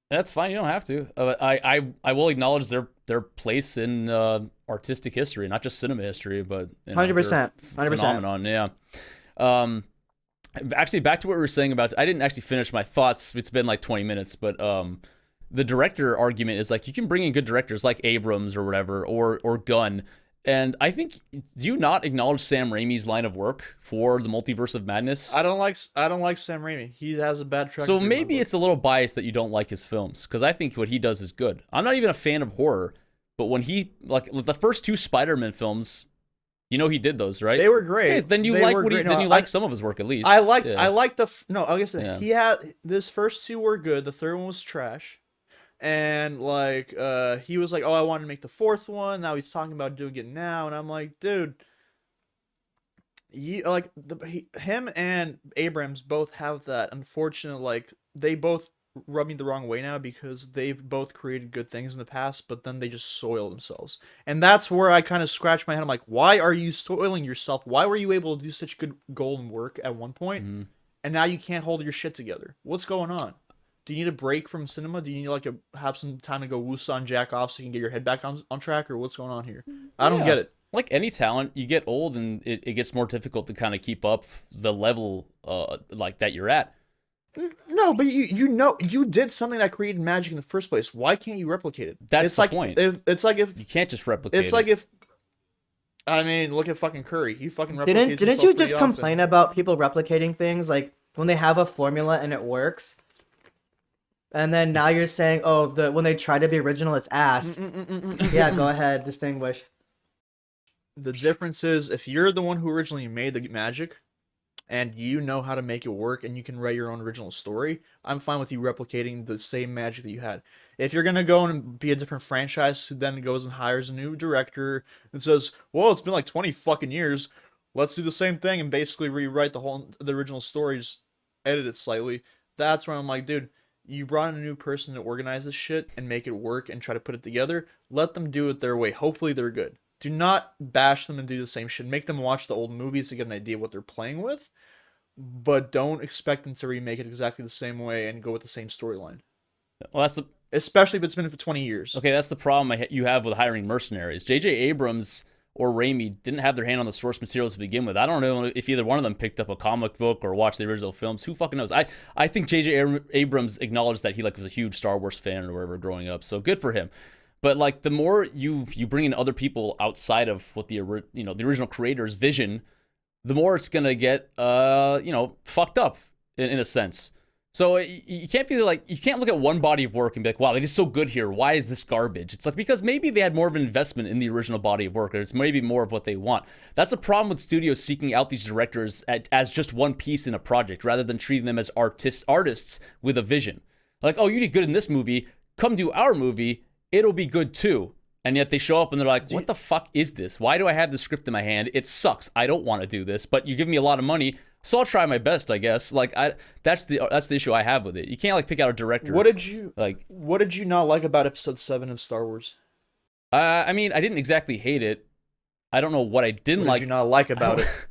[SPEAKER 1] That's fine. You don't have to. I will acknowledge their place in artistic history, not just cinema history, but
[SPEAKER 4] 100%,
[SPEAKER 1] their
[SPEAKER 4] 100%.
[SPEAKER 1] phenomenon. Yeah. Actually, back to what we were saying about. I didn't actually finish my thoughts. It's been like 20 minutes, but the director argument is like you can bring in good directors like Abrams or whatever, or Gunn. And I think, do you not acknowledge Sam Raimi's line of work for the Multiverse of Madness?
[SPEAKER 3] I don't like Sam Raimi. He has a bad track.
[SPEAKER 1] So
[SPEAKER 3] record in
[SPEAKER 1] maybe
[SPEAKER 3] my book.
[SPEAKER 1] it's a little biased that you don't like his films, because I think what he does is good. I'm not even a fan of horror, but when he, like the first 2 Spider-Man films, he did those, right?
[SPEAKER 3] They were great.
[SPEAKER 1] Okay, then you
[SPEAKER 3] They
[SPEAKER 1] like
[SPEAKER 3] were
[SPEAKER 1] what he,
[SPEAKER 3] great.
[SPEAKER 1] then
[SPEAKER 3] No,
[SPEAKER 1] you like some of his work at least.
[SPEAKER 3] I liked
[SPEAKER 1] Yeah.
[SPEAKER 3] I liked no, like I said,
[SPEAKER 1] Yeah.
[SPEAKER 3] he had this first 2 were good, the third one was trash. And like he was like, "Oh, I wanted to make the 4th one." Now he's talking about doing it now, and I'm like, "Dude, him and Abrams both have that unfortunate, like, they both rub me the wrong way now because they've both created good things in the past, but then they just soil themselves. And that's where I kind of scratch my head. I'm like, why are you soiling yourself? Why were you able to do such good golden work at one point, and now you can't hold your shit together? What's going on? Do you need a break from cinema? Do you need have some time to go woosah and jack off so you can get your head back on track, or what's going on here? I don't
[SPEAKER 1] Yeah.
[SPEAKER 3] get it.
[SPEAKER 1] Like any talent, you get old and it gets more difficult to kind of keep up the level like that you're at.
[SPEAKER 3] No, but you did something that created magic in the first place. Why can't you replicate it?
[SPEAKER 1] That's
[SPEAKER 3] it's
[SPEAKER 1] the
[SPEAKER 3] like
[SPEAKER 1] point.
[SPEAKER 3] It's like if
[SPEAKER 1] You can't just replicate
[SPEAKER 3] it's like
[SPEAKER 1] it.
[SPEAKER 3] if I mean, look at fucking Curry. He fucking replicates
[SPEAKER 4] Didn't
[SPEAKER 3] himself
[SPEAKER 4] you
[SPEAKER 3] pretty
[SPEAKER 4] just
[SPEAKER 3] often.
[SPEAKER 4] complain about people replicating things? Like when they have a formula and it works, and then now you're saying, oh, when they try to be original, it's ass. Yeah, go ahead, distinguish.
[SPEAKER 3] The difference is if you're the one who originally made the magic and you know how to make it work and you can write your own original story, I'm fine with you replicating the same magic that you had. If you're going to go and be a different franchise who then goes and hires a new director and says, well, it's been like 20 fucking years, let's do the same thing and basically rewrite the original story, just edit it slightly, that's where I'm like, dude, you brought in a new person to organize this shit and make it work and try to put it together. Let them do it their way. Hopefully they're good. Do not bash them and do the same shit. Make them watch the old movies to get an idea of what they're playing with, but don't expect them to remake it exactly the same way and go with the same storyline.
[SPEAKER 1] Well, that's the
[SPEAKER 3] Especially if it's been for 20 years.
[SPEAKER 1] okay. That's the problem you have with hiring mercenaries. J.J. Abrams or Raimi didn't have their hand on the source materials to begin with. I don't know if either one of them picked up a comic book or watched the original films. Who fucking knows? I think J.J. Abrams acknowledged that he was a huge Star Wars fan or whatever growing up. So good for him. But like the more you bring in other people outside of what the original creator's vision, the more it's gonna get fucked up in a sense. So you can't look at one body of work and be like, wow, they did so good here. Why is this garbage? It's like because maybe they had more of an investment in the original body of work, or it's maybe more of what they want. That's a problem with studios seeking out these directors as just one piece in a project, rather than treating them as artists with a vision. Like, oh, you did good in this movie. Come do our movie. It'll be good too. And yet they show up and they're like, what the fuck is this? Why do I have the script in my hand? It sucks. I don't want to do this, but you give me a lot of money, so I'll try my best, I guess. Like that's the issue I have with it. You can't pick out a director.
[SPEAKER 3] What did you not like about episode 7 of Star Wars?
[SPEAKER 1] I mean, I didn't exactly hate it. I don't know what I didn't
[SPEAKER 3] What did you not like about it?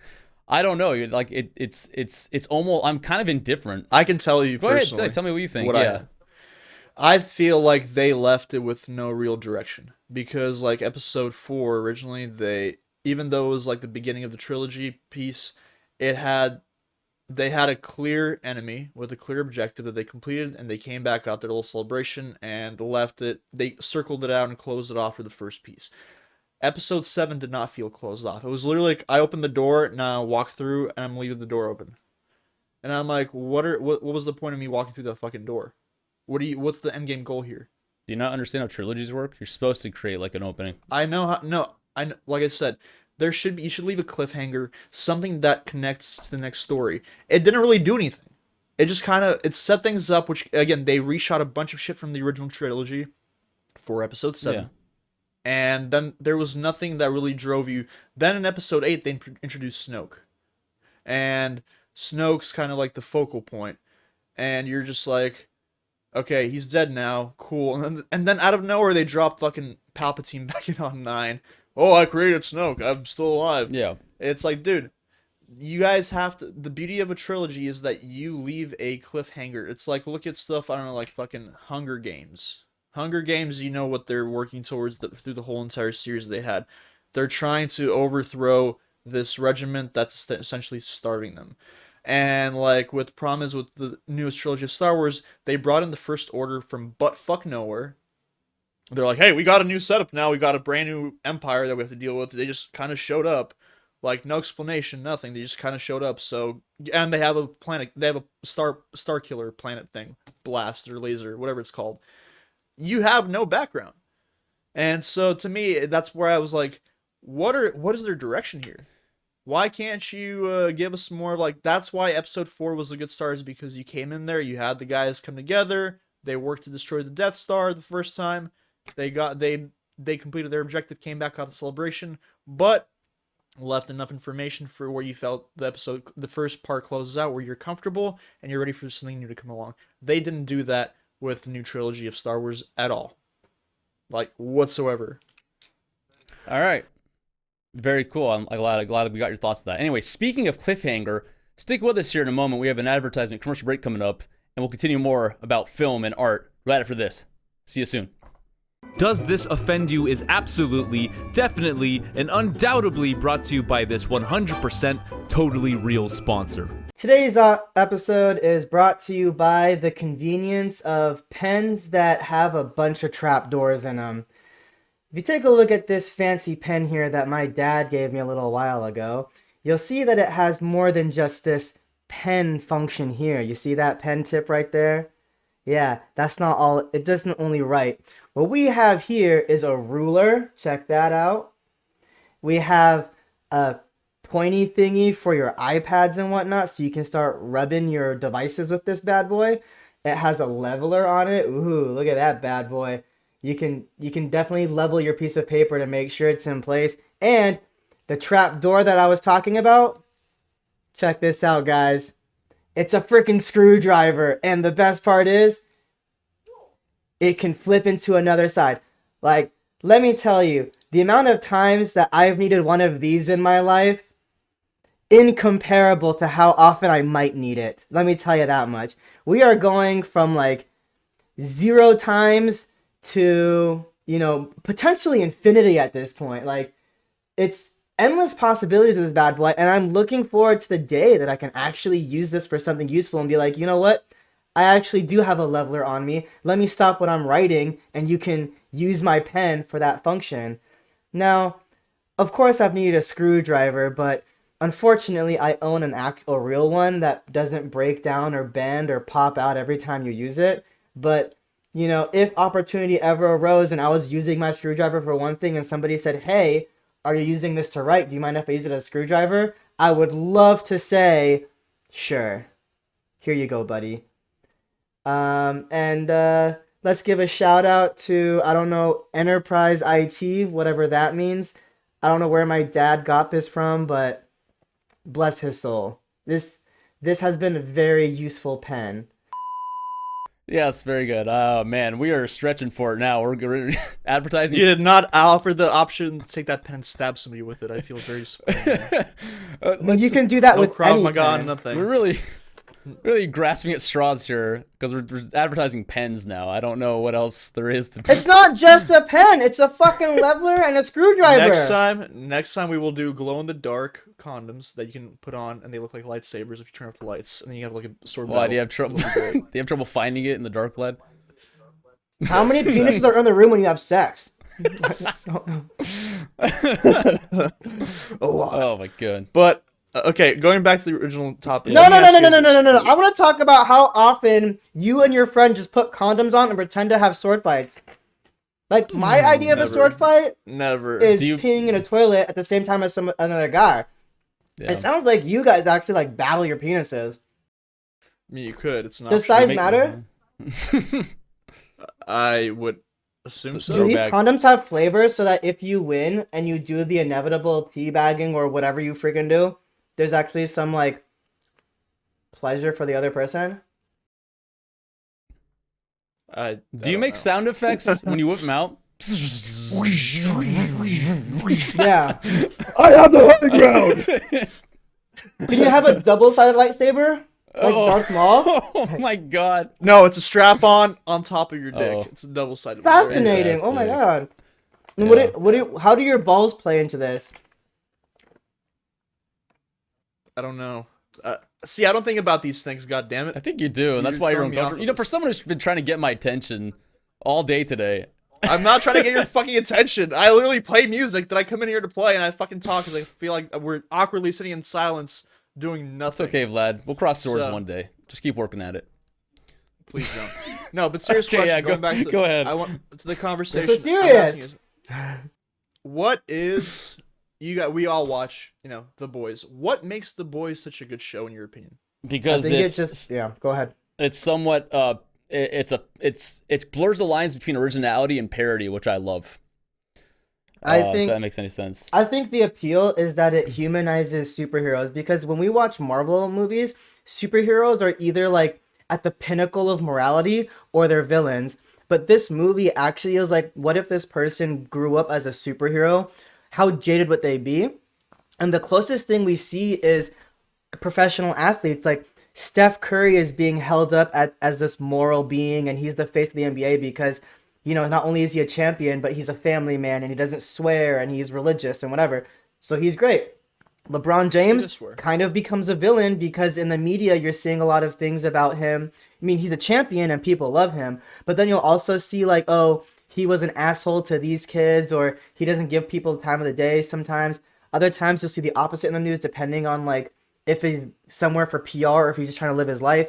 [SPEAKER 1] I don't know. Like it's almost, I'm kind of indifferent.
[SPEAKER 3] I can tell you
[SPEAKER 1] Go
[SPEAKER 3] personally.
[SPEAKER 1] ahead, tell me what you think.
[SPEAKER 3] I feel like they left it with no real direction because like episode 4 originally, even though it was like the beginning of the trilogy piece, they had a clear enemy with a clear objective that they completed, and they came back out their little celebration and left it. They circled it out and closed it off for the first piece. Episode 7 did not feel closed off. It was literally like I opened the door, now walk through, and I'm leaving the door open. And I'm like, what was the point of me walking through that fucking door? What's the end game goal here?
[SPEAKER 1] Do you not understand how trilogies work? You're supposed to create like an opening.
[SPEAKER 3] I know how. No, like I said, you should leave a cliffhanger, something that connects to the next story. It didn't really do anything. It just it set things up. Which again, they reshot a bunch of shit from the original trilogy for episode 7. Yeah. And then there was nothing that really drove you. Then in episode 8, they introduced Snoke, and Snoke's kind of like the focal point, and you're just like, okay, he's dead now. Cool. And then out of nowhere, they drop fucking Palpatine back in on 9. Oh, I created Snoke. I'm still alive.
[SPEAKER 1] Yeah.
[SPEAKER 3] It's like, dude, you guys have to. The beauty of a trilogy is that you leave a cliffhanger. It's like, look at stuff, I don't know, like fucking Hunger Games. Hunger Games, you know what they're working towards through the whole entire series they had. They're trying to overthrow this regiment that's essentially starving them. And like with the newest trilogy of Star Wars, they brought in the First Order from buttfuck nowhere. They're like, hey, we got a new setup now. We got a brand new empire that we have to deal with. They just kind of showed up, like no explanation, nothing. They just kind of showed up. So, and they have a planet. They have a star killer planet thing, blast or laser, whatever it's called. You have no background, and so to me, that's where I was like, what is their direction here? Why can't you give us more like? That's why episode 4 was a good start, is because you came in there, you had the guys come together, they worked to destroy the Death Star the first time, they completed their objective, came back out the celebration, but left enough information for where you felt the first part closes out, where you're comfortable and you're ready for something new to come along. They didn't do that with the new trilogy of Star Wars at all, like whatsoever.
[SPEAKER 1] All right. Very cool. I'm glad we got your thoughts on that. Anyway, speaking of cliffhanger, stick with us here in a moment. We have an advertisement commercial break coming up, and we'll continue more about film and art right after this. See you soon. Does This Offend You is absolutely, definitely, and undoubtedly brought to you by this 100% totally real sponsor.
[SPEAKER 4] Today's episode is brought to you by the convenience of pens that have a bunch of trapdoors in them. If you take a look at this fancy pen here that my dad gave me a little while ago, you'll see that it has more than just this pen function here. You see that pen tip right there? Yeah, that's not all. It doesn't only write. What we have here is a ruler. Check that out. We have a pointy thingy for your iPads and whatnot, so you can start rubbing your devices with this bad boy. It has a leveler on it. Ooh, look at that bad boy. You can definitely level your piece of paper to make sure it's in place. And the trap door that I was talking about, check this out, guys. It's a freaking screwdriver. And the best part is, it can flip into another side. Like, let me tell you, the amount of times that I've needed one of these in my life, incomparable to how often I might need it. Let me tell you that much. We are going from like 0 times to, potentially infinity at this point. Like, it's endless possibilities of this bad boy, and I'm looking forward to the day that I can actually use this for something useful and be like, you know what? I actually do have a leveler on me. Let me stop what I'm writing, and you can use my pen for that function. Now, of course, I've needed a screwdriver, but unfortunately, I own a real one that doesn't break down or bend or pop out every time you use it. But, if opportunity ever arose and I was using my screwdriver for one thing and somebody said, hey, are you using this to write? Do you mind if I use it as a screwdriver? I would love to say, sure. Here you go, buddy. Let's give a shout out to, I don't know, Enterprise IT, whatever that means. I don't know where my dad got this from, but bless his soul. This has been a very useful pen.
[SPEAKER 1] Yeah, it's very good. Oh man, we are stretching for it now. We're advertising.
[SPEAKER 3] You did not offer the option to take that pen and stab somebody with it. I feel very disappointed.
[SPEAKER 4] Well, you can do that
[SPEAKER 3] No
[SPEAKER 4] with
[SPEAKER 3] Krav
[SPEAKER 4] any
[SPEAKER 3] Maga,
[SPEAKER 4] pen.
[SPEAKER 3] nothing.
[SPEAKER 1] We're really grasping at straws here because we're advertising pens now. I don't know what else there is to.
[SPEAKER 4] It's not just a pen. It's a fucking leveler and a screwdriver.
[SPEAKER 3] Next time we will do glow-in-the-dark condoms that you can put on, and they look like lightsabers if you turn off the lights, and then you have like a sword.
[SPEAKER 1] Why do you have trouble? Do you have trouble finding it in the dark LED?
[SPEAKER 4] How many penises are in the room when you have sex?
[SPEAKER 3] A lot.
[SPEAKER 1] Oh my god.
[SPEAKER 3] But okay, going back to the original topic.
[SPEAKER 4] No.
[SPEAKER 3] let me ask you guys
[SPEAKER 4] I
[SPEAKER 3] this.
[SPEAKER 4] want to talk about how often you and your friend just put condoms on and pretend to have sword fights. Like, my idea of a
[SPEAKER 3] Never.
[SPEAKER 4] sword fight
[SPEAKER 3] Never.
[SPEAKER 4] is
[SPEAKER 1] Do you-
[SPEAKER 4] peeing in a toilet at the same time as another guy.
[SPEAKER 1] Yeah.
[SPEAKER 4] It sounds like you guys actually like battle your penises.
[SPEAKER 3] I mean, you could. It's not.
[SPEAKER 4] Does size matter?
[SPEAKER 3] I would assume
[SPEAKER 1] Just
[SPEAKER 3] so.
[SPEAKER 4] Do these
[SPEAKER 1] Throwback.
[SPEAKER 4] condoms have flavors so that if you win and you do the inevitable teabagging or whatever you freaking do, there's actually some like pleasure for the other person?
[SPEAKER 3] I
[SPEAKER 1] Do you
[SPEAKER 3] don't
[SPEAKER 1] make
[SPEAKER 3] know.
[SPEAKER 1] sound effects when you whip them out?
[SPEAKER 4] Yeah.
[SPEAKER 3] I have the high ground.
[SPEAKER 4] Can you have a double-sided lightsaber? Like Darth Maul?
[SPEAKER 1] Oh my god.
[SPEAKER 3] No, it's a strap-on on top of your dick.
[SPEAKER 1] Oh.
[SPEAKER 3] It's a double-sided.
[SPEAKER 4] Fascinating. Oh my god. And
[SPEAKER 1] Yeah.
[SPEAKER 4] how do your balls play into this?
[SPEAKER 3] I don't know. See, I don't think about these things. God damn
[SPEAKER 1] I
[SPEAKER 3] it.
[SPEAKER 1] think you do, and that's
[SPEAKER 3] You're
[SPEAKER 1] why you're
[SPEAKER 3] throwing me off
[SPEAKER 1] uncomfortable.
[SPEAKER 3] of
[SPEAKER 1] You know,
[SPEAKER 3] this.
[SPEAKER 1] for someone who's been trying to get my attention all day today.
[SPEAKER 3] I'm not trying to get your fucking attention. I literally play music that I come in here to play, and I fucking talk because I feel like we're awkwardly sitting in silence doing
[SPEAKER 1] It's
[SPEAKER 3] nothing.
[SPEAKER 1] okay, Vlad. We'll cross swords
[SPEAKER 3] So-
[SPEAKER 1] one day. Just keep working at it.
[SPEAKER 3] Please don't. No, but serious
[SPEAKER 1] Okay,
[SPEAKER 3] question.
[SPEAKER 1] yeah,
[SPEAKER 3] going back to
[SPEAKER 1] go ahead.
[SPEAKER 3] I want to the conversation.
[SPEAKER 4] This is
[SPEAKER 3] I'm
[SPEAKER 4] serious.
[SPEAKER 3] asking is, what is we all watch, The Boys. What makes The Boys such a good show in your opinion?
[SPEAKER 4] I
[SPEAKER 1] Because
[SPEAKER 4] think
[SPEAKER 1] it's
[SPEAKER 4] it's just yeah. Go ahead.
[SPEAKER 1] it's somewhat it blurs the lines between originality and parody, which I love.
[SPEAKER 4] I
[SPEAKER 1] If
[SPEAKER 4] think
[SPEAKER 1] that makes any sense.
[SPEAKER 4] I think the appeal is that it humanizes superheroes because when we watch Marvel movies, superheroes are either like at the pinnacle of morality or they're villains. But this movie actually is like, what if this person grew up as a superhero? How jaded would they be? And the closest thing we see is professional athletes. Like Steph Curry is being held up as this moral being, and he's the face of the NBA because, not only is he a champion, but he's a family man and he doesn't swear and he's religious and whatever. So he's great. LeBron James
[SPEAKER 3] swear.
[SPEAKER 4] kind of becomes a villain because in the media you're seeing a lot of things about him. I mean, he's a champion and people love him, but then you'll also see like, oh, he was an asshole to these kids, or he doesn't give people the time of the day sometimes. Other times you'll see the opposite in the news depending on like if he's somewhere for PR or if he's just trying to live his life.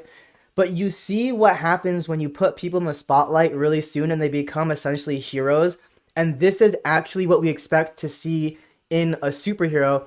[SPEAKER 4] But you see what happens when you put people in the spotlight really soon and they become essentially heroes. And this is actually what we expect to see in a superhero.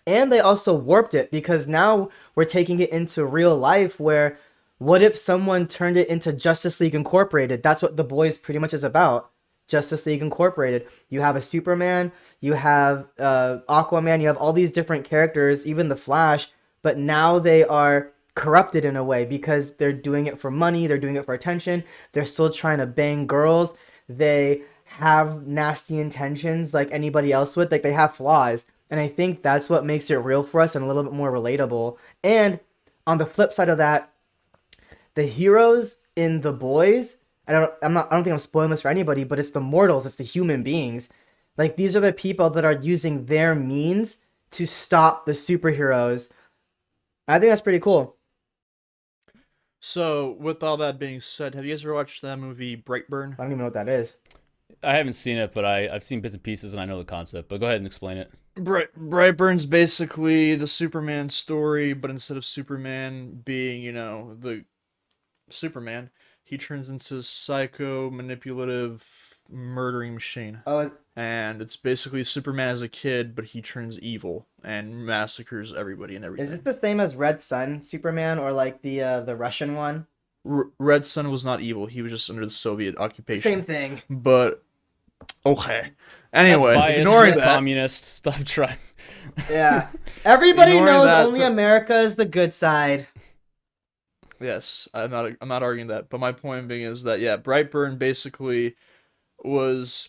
[SPEAKER 4] And they also warped it because now we're taking it into real life where what if someone turned it into Justice League Incorporated? That's what The Boys pretty much is about. Justice League Incorporated. You have a Superman, you have Aquaman, you have all these different characters, even the Flash, but now they are corrupted in a way because they're doing it for money, they're doing it for attention, they're still trying to bang girls, they have nasty intentions like anybody else would, like they have flaws. And I think that's what makes it real for us and a little bit more relatable. And on the flip side of that, the heroes in The Boys, I don't think I'm spoiling this for anybody, but it's the mortals, it's the human beings. Like these are the people that are using their means to stop the superheroes. I think that's pretty cool.
[SPEAKER 3] So, with all that being said, have you guys ever watched that movie Brightburn?
[SPEAKER 4] I don't even know what that is.
[SPEAKER 1] I haven't seen it, but I've seen bits and pieces and I know the concept. But go ahead and explain it.
[SPEAKER 3] Brightburn's basically the Superman story, but instead of Superman being, the Superman, he turns into a psycho, manipulative, murdering machine.
[SPEAKER 4] Oh,
[SPEAKER 3] And it's basically Superman as a kid, but he turns evil and massacres everybody and everything.
[SPEAKER 4] is it the same as Red Sun Superman or like the Russian one?
[SPEAKER 3] Red Sun was not evil. He was just under the Soviet occupation.
[SPEAKER 4] Same thing.
[SPEAKER 3] But okay. Anyway,
[SPEAKER 1] That's biased,
[SPEAKER 3] ignoring
[SPEAKER 1] you're a
[SPEAKER 3] that.
[SPEAKER 1] communist. Stop trying.
[SPEAKER 4] Yeah. Everybody
[SPEAKER 3] Ignoring
[SPEAKER 4] knows
[SPEAKER 3] that
[SPEAKER 4] only
[SPEAKER 3] for-
[SPEAKER 4] America is the good side.
[SPEAKER 3] Yes, I'm not arguing that, but my point being is that Brightburn basically was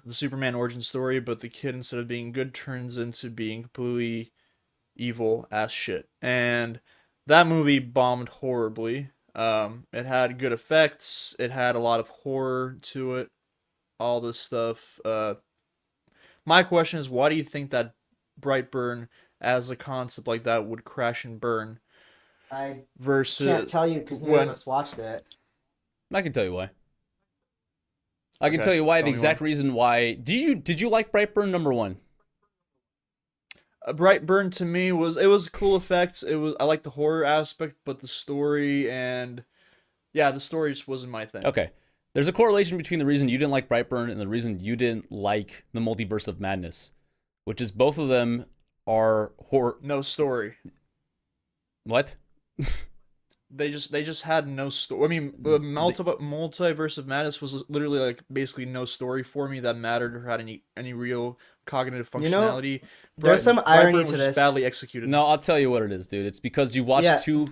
[SPEAKER 3] the Superman origin story, but the kid instead of being good turns into being completely evil as shit. And that movie bombed horribly. It had good effects, it had a lot of horror to it, all this stuff. My question is, why do you think that Brightburn as a concept like that would crash and burn
[SPEAKER 4] I
[SPEAKER 3] versus
[SPEAKER 4] can't tell you because none
[SPEAKER 3] when
[SPEAKER 4] of us watched it.
[SPEAKER 1] I can tell you why. I can
[SPEAKER 3] Okay,
[SPEAKER 1] tell you why.
[SPEAKER 3] tell
[SPEAKER 1] The
[SPEAKER 3] me
[SPEAKER 1] exact reason why. Did you like Brightburn #1?
[SPEAKER 3] Brightburn to me was cool effects. I like the horror aspect, but the story and the story just wasn't my thing.
[SPEAKER 1] Okay. There's a correlation between the reason you didn't like Brightburn and the reason you didn't like the Multiverse of Madness, which is both of them are horror.
[SPEAKER 3] No story.
[SPEAKER 1] What?
[SPEAKER 3] They just had no story. I mean, the Multiverse of Madness was literally like basically no story for me that mattered or had any real cognitive
[SPEAKER 4] You know,
[SPEAKER 3] functionality.
[SPEAKER 4] there's some irony
[SPEAKER 3] Brightburn
[SPEAKER 4] to
[SPEAKER 3] was just
[SPEAKER 4] this.
[SPEAKER 3] badly executed.
[SPEAKER 1] No, I'll tell you what it is, dude. It's because you watched
[SPEAKER 4] Yeah.
[SPEAKER 1] 2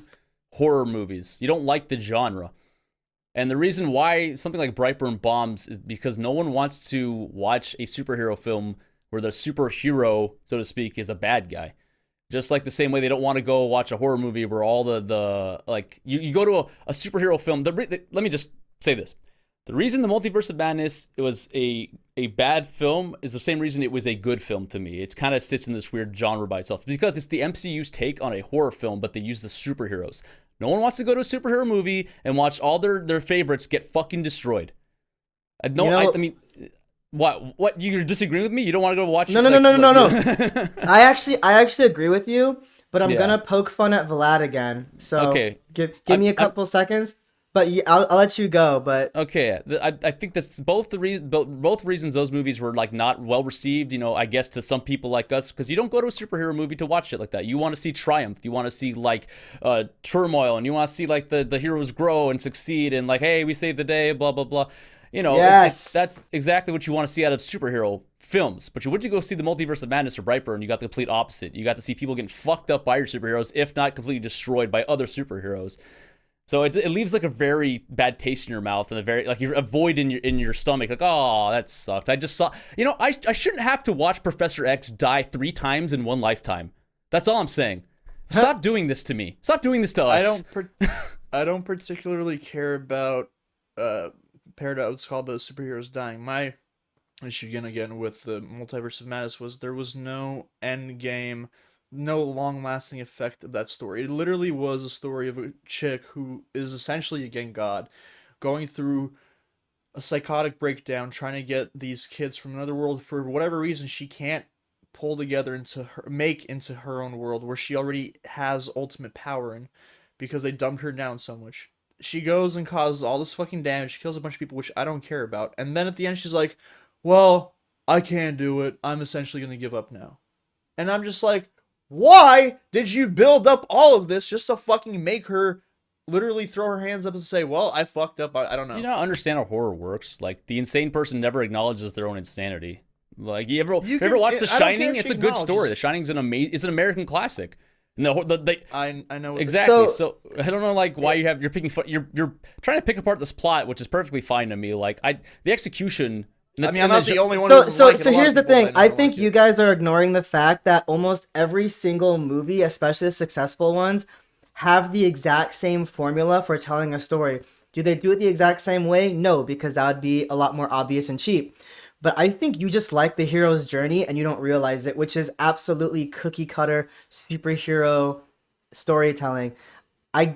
[SPEAKER 1] horror movies. You don't like the genre. And the reason why something like Brightburn bombs is because no one wants to watch a superhero film where the superhero, so to speak, is a bad guy. Just like the same way they don't want to go watch a horror movie where all the like you go to a superhero film. Let me just say this. The reason the Multiverse of Madness it was a bad film is the same reason it was a good film to me. It kind of sits in this weird genre by itself because it's the MCU's take on a horror film, but they use the superheroes. No one wants to go to a superhero movie and watch all their favorites get fucking destroyed. I mean, what? You're disagreeing with me? You don't want to go watch?
[SPEAKER 4] No. I actually agree with you, but I'm gonna poke fun at Vlad again. So
[SPEAKER 1] Okay.
[SPEAKER 4] give me a couple seconds. But I'll let you go. But
[SPEAKER 1] okay, I think that's both reasons those movies were like not well received. You know, I guess to some people like us, because you don't go to a superhero movie to watch it like that. You want to see triumph. You want to see like turmoil, and you want to see like the heroes grow and succeed, and like, hey, we saved the day, blah blah blah. You know,
[SPEAKER 4] Yes.
[SPEAKER 1] that's exactly what you want to see out of superhero films. But when you go see the Multiverse of Madness or Brightburn, you got the complete opposite. You got to see people getting fucked up by your superheroes, if not completely destroyed by other superheroes. So it leaves like a very bad taste in your mouth and a very like a void in your stomach. Like, oh, that sucked. I just saw. You know, I shouldn't have to watch Professor X die 3 times in one lifetime. That's all I'm saying. Stop doing this to me. Stop doing this to us.
[SPEAKER 3] I don't particularly care about what's called the superheroes dying. My issue again with the Multiverse of Madness was there was no end game, no long-lasting effect of that story. It literally was a story of a chick who is essentially again God, going through a psychotic breakdown, trying to get these kids from another world. For whatever reason, she can't pull together make into her own world where she already has ultimate power in, because they dumped her down so much. She goes and causes all this fucking damage. She kills a bunch of people, which I don't care about. And then at the end, she's like, well, I can't do it. I'm essentially going to give up now. And I'm just like, why did you build up all of this just to fucking make her literally throw her hands up and say, well, I fucked up. I don't know.
[SPEAKER 1] Do you not understand how horror works? Like, the insane person never acknowledges their own insanity. Like, you ever watch The
[SPEAKER 3] I don't care
[SPEAKER 1] Shining?
[SPEAKER 3] if
[SPEAKER 1] It's
[SPEAKER 3] she
[SPEAKER 1] a good story.
[SPEAKER 3] acknowledges.
[SPEAKER 1] The Shining's it's an American classic. And
[SPEAKER 3] I know what
[SPEAKER 1] exactly.
[SPEAKER 4] So-
[SPEAKER 1] So I don't know, like, why you're picking you're trying to pick apart this plot, which is perfectly fine to me. Like, the execution.
[SPEAKER 3] I mean, I'm not the only one.
[SPEAKER 4] So
[SPEAKER 3] who doesn't like it. A lot of
[SPEAKER 4] here's the
[SPEAKER 3] people
[SPEAKER 4] thing.
[SPEAKER 3] that
[SPEAKER 4] I
[SPEAKER 3] don't
[SPEAKER 4] think
[SPEAKER 3] like
[SPEAKER 4] you
[SPEAKER 3] it.
[SPEAKER 4] guys are ignoring the fact that almost every single movie, especially the successful ones, have the exact same formula for telling a story. Do they do it the exact same way? No, because that would be a lot more obvious and cheap. But I think you just like the hero's journey and you don't realize it, which is absolutely cookie cutter superhero storytelling. I'm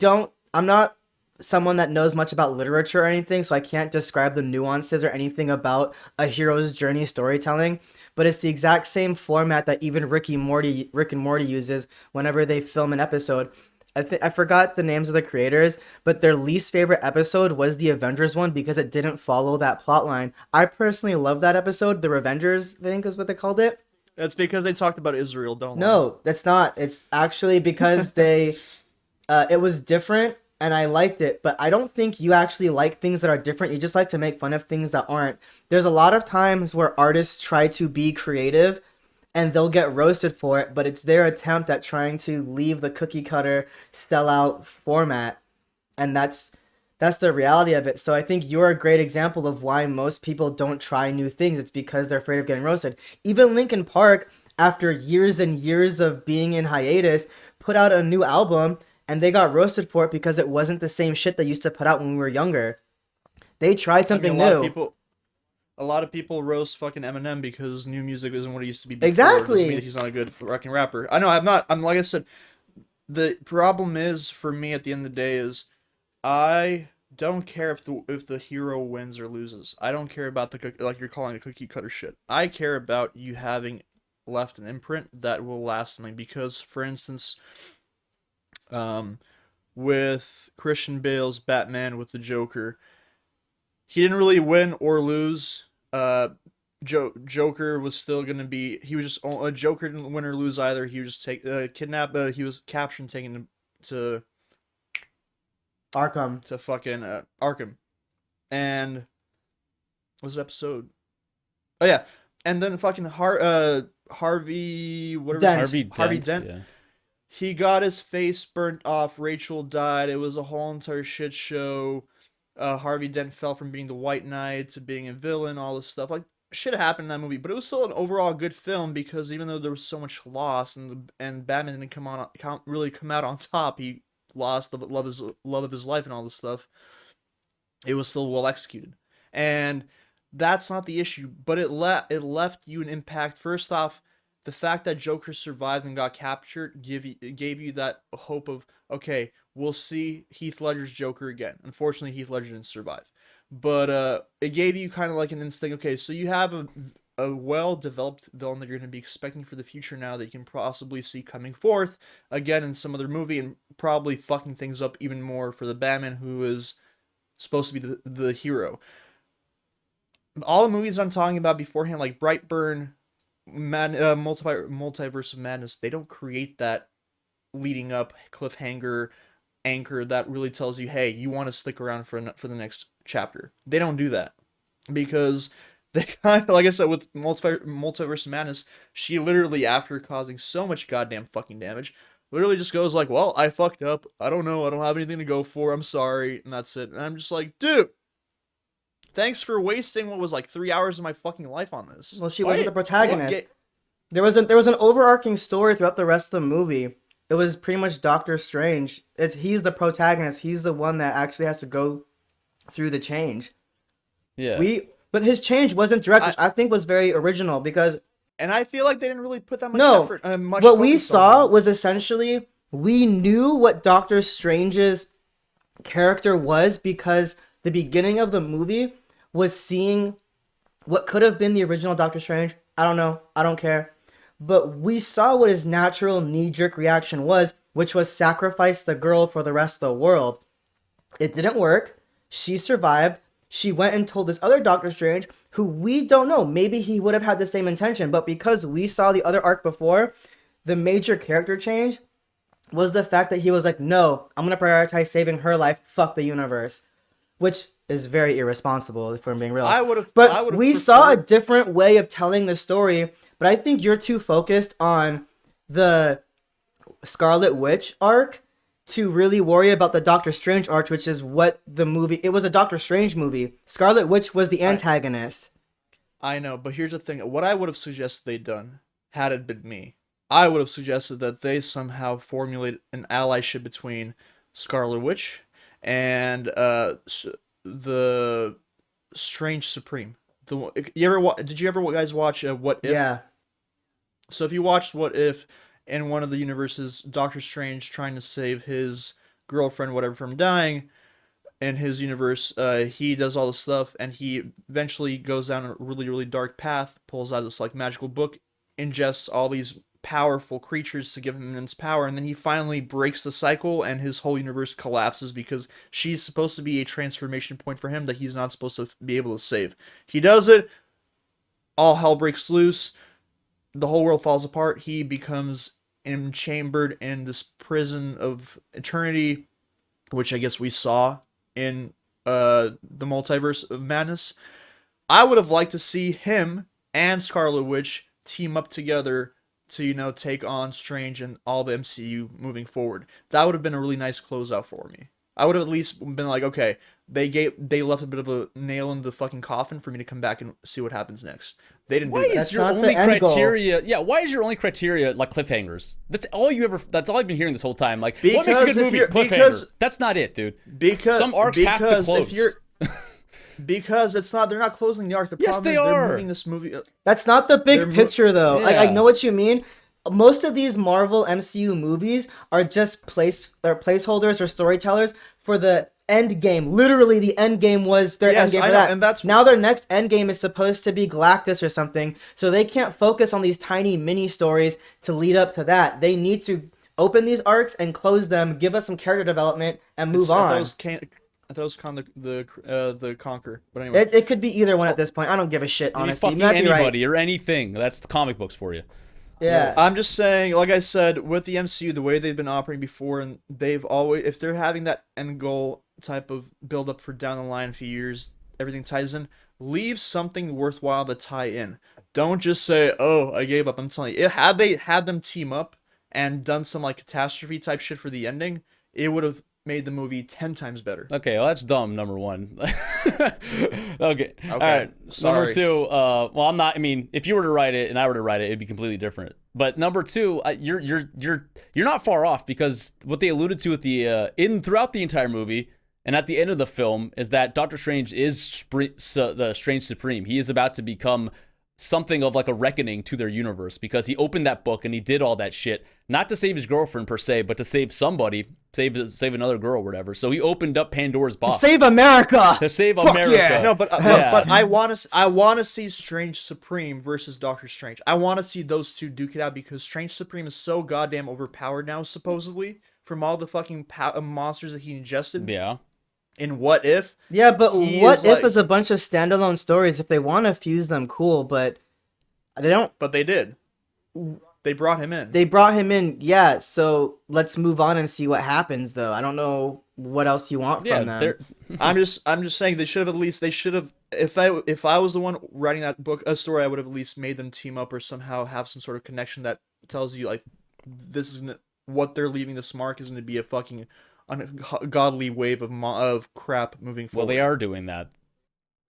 [SPEAKER 4] not someone that knows much about literature or anything, so I can't describe the nuances or anything about a hero's journey storytelling, but it's the exact same format that even Rick and Morty uses whenever they film an episode. I forgot the names of the creators, but their least favorite episode was the Avengers one because it didn't follow that plot line. I personally love that episode. The Revengers, I think is what they called it.
[SPEAKER 3] That's because they talked about Israel, don't lie.
[SPEAKER 4] No, that's not. It's actually because it was different and I liked it, but I don't think you actually like things that are different. You just like to make fun of things that aren't. There's a lot of times where artists try to be creative and they'll get roasted for it, but it's their attempt at trying to leave the cookie cutter sellout format, and that's the reality of it. So I think you're a great example of why most people don't try new things. It's because they're afraid of getting roasted. Even Linkin Park, after years and years of being in hiatus, put out a new album and they got roasted for it because it wasn't the same shit they used to put out when we were younger. They tried something new.
[SPEAKER 3] A lot of people roast fucking Eminem because new music isn't what it used to be before.
[SPEAKER 4] Exactly.
[SPEAKER 3] Doesn't mean that he's not a good fucking rapper. I know, I'm like I said, the problem is, for me at the end of the day, is I don't care if the hero wins or loses. I don't care about like you're calling it cookie cutter shit. I care about you having left an imprint that will last me, because, for instance, with Christian Bale's Batman with the Joker, he didn't really win or lose. Joker was still gonna be. He was just a Joker didn't win or lose either. He was just kidnapped. He was captured and taken to
[SPEAKER 4] Arkham.
[SPEAKER 3] to fucking Arkham, and what was the episode? Oh yeah, and then fucking Harvey whatever
[SPEAKER 4] Dent.
[SPEAKER 3] his name- Harvey Dent.
[SPEAKER 1] Yeah.
[SPEAKER 3] He got his face burnt off. Rachel died. It was a whole entire shit show. Harvey Dent fell from being the White Knight to being a villain. All this stuff, like, shit happened in that movie, but it was still an overall good film, because even though there was so much loss and Batman didn't really come out on top, he lost the love of his life and all this stuff. It was still well executed, and that's not the issue. But it left you an impact. First off, the fact that Joker survived and got captured gave you that hope of, okay, we'll see Heath Ledger's Joker again. Unfortunately, Heath Ledger didn't survive, but it gave you kind of like an instinct. Okay, so you have a well-developed villain that you're going to be expecting for the future now, that you can possibly see coming forth again in some other movie, and probably fucking things up even more for the Batman, who is supposed to be the hero. All the movies I'm talking about beforehand, like Brightburn, Multiverse of Madness, they don't create that leading up cliffhanger anchor that really tells you, hey, you want to stick around for the next chapter. They don't do that, because they kind of, like I said, with Multiverse of Madness, she literally, after causing so much goddamn fucking damage, literally just goes like, well, I fucked up, I don't know, I don't have anything to go for, I'm sorry, and that's it. And I'm just like, dude, thanks for wasting what was like 3 hours of my fucking life on this.
[SPEAKER 4] Well, she wasn't the protagonist.
[SPEAKER 3] What?
[SPEAKER 4] There was an overarching story throughout the rest of the movie. It was pretty much Doctor Strange. He's the protagonist. He's the one that actually has to go through the change.
[SPEAKER 1] Yeah.
[SPEAKER 4] But his change wasn't direct, which I think was very original, because
[SPEAKER 3] And I feel like they didn't really put that much
[SPEAKER 4] no,
[SPEAKER 3] effort.
[SPEAKER 4] what we saw was essentially, we knew what Doctor Strange's character was, because the beginning of the movie was seeing what could have been the original Doctor Strange. I don't know. I don't care. but we saw what his natural knee-jerk reaction was, which was sacrifice the girl for the rest of the world. It didn't work. She survived. She went and told this other Doctor Strange, who we don't know. Maybe he would have had the same intention, but because we saw the other arc before, the major character change was the fact that he was like, no, I'm going to prioritize saving her life. Fuck the universe. Which is very irresponsible, if we're being real. But we saw a different way of telling the story, but I think you're too focused on the Scarlet Witch arc to really worry about the Doctor Strange arc, which is what the movie... It was a Doctor Strange movie. Scarlet Witch was the antagonist.
[SPEAKER 3] I know, but here's the thing. What I would have suggested they'd done, had it been me, I would have suggested that they somehow formulate an allyship between Scarlet Witch and the Strange Supreme. Did you ever guys watch What If?
[SPEAKER 4] Yeah.
[SPEAKER 3] So if you watched What If, in one of the universes, Doctor Strange trying to save his girlfriend, whatever, from dying, in his universe, he does all this stuff, and he eventually goes down a really, really dark path, pulls out this like magical book, ingests all these powerful creatures to give him immense power, and then he finally breaks the cycle, and his whole universe collapses because she's supposed to be a transformation point for him that he's not supposed to be able to save. He does it, all hell breaks loose, the whole world falls apart, he becomes enchambered in this prison of eternity, which I guess we saw in the Multiverse of Madness. I would have liked to see him and Scarlet Witch team up together to, take on Strange and all the MCU moving forward. That would have been a really nice closeout for me. I would have at least been like, okay, they left a bit of a nail in the fucking coffin for me to come back and see what happens next. They didn't do that.
[SPEAKER 1] Why is your only criteria? Yeah, why is your only criteria like cliffhangers? That's all I've been hearing this whole time. Like, what makes a good movie? Cliffhanger. That's not it, dude.
[SPEAKER 3] Because
[SPEAKER 1] some arcs have to close.
[SPEAKER 3] Because they're not closing the arc. The problem is they're moving this movie.
[SPEAKER 4] That's not the big picture, though.
[SPEAKER 1] Yeah.
[SPEAKER 4] I know what you mean. Most of these Marvel MCU movies are just placeholders or storytellers for the end game. Literally, the end game was their end game for that.
[SPEAKER 3] And that's
[SPEAKER 4] now their next end game is supposed to be Galactus or something, so they can't focus on these tiny mini stories to lead up to that. They need to open these arcs and close them, give us some character development, and move on.
[SPEAKER 3] I thought it was the Conqueror, but anyway,
[SPEAKER 4] it could be either one at this point. I don't give a shit, honestly.
[SPEAKER 1] Fucking anybody or anything. That's the comic books for you.
[SPEAKER 4] Yeah.
[SPEAKER 3] I'm just saying, like I said, with the MCU, the way they've been operating before, and they've always, if they're having that end goal type of build up for down the line a few years, everything ties in, leave something worthwhile to tie in. Don't just say, oh, I gave up. I'm telling you, had they had them team up and done some like catastrophe type shit for the ending, it would have made the movie 10 times better.
[SPEAKER 1] Okay, well that's dumb. Number one. Okay. All right.
[SPEAKER 3] Sorry.
[SPEAKER 1] Number two. Well, I'm not. I mean, if you were to write it and I were to write it, it'd be completely different. But number two, you're not far off, because what they alluded to at the throughout the entire movie and at the end of the film is that Doctor Strange is the Strange Supreme. He is about to become something of like a reckoning to their universe, because he opened that book and he did all that shit, not to save his girlfriend per se, but to save somebody, save another girl or whatever. So he opened up Pandora's box.
[SPEAKER 4] To save America!
[SPEAKER 1] To save
[SPEAKER 4] Fuck
[SPEAKER 1] America.
[SPEAKER 4] yeah.
[SPEAKER 3] No, but I want to see Strange Supreme versus Doctor Strange. I want to see those two duke it out, because Strange Supreme is so goddamn overpowered now, supposedly, from all the fucking monsters that he ingested.
[SPEAKER 1] Yeah.
[SPEAKER 3] In What If?
[SPEAKER 4] Yeah, but What If is a bunch of standalone stories. If they want to fuse them, cool, but they don't.
[SPEAKER 3] But they did. They brought him in.
[SPEAKER 4] They brought him in, yeah, so let's move on and see what happens, though. I don't know what else you want from them.
[SPEAKER 3] I'm just saying they should have if I was the one writing that book, a story, I would have at least made them team up or somehow have some sort of connection that tells you like this is what they're leaving this mark is going to be a fucking ungodly wave of crap moving forward.
[SPEAKER 1] Well, they are doing that,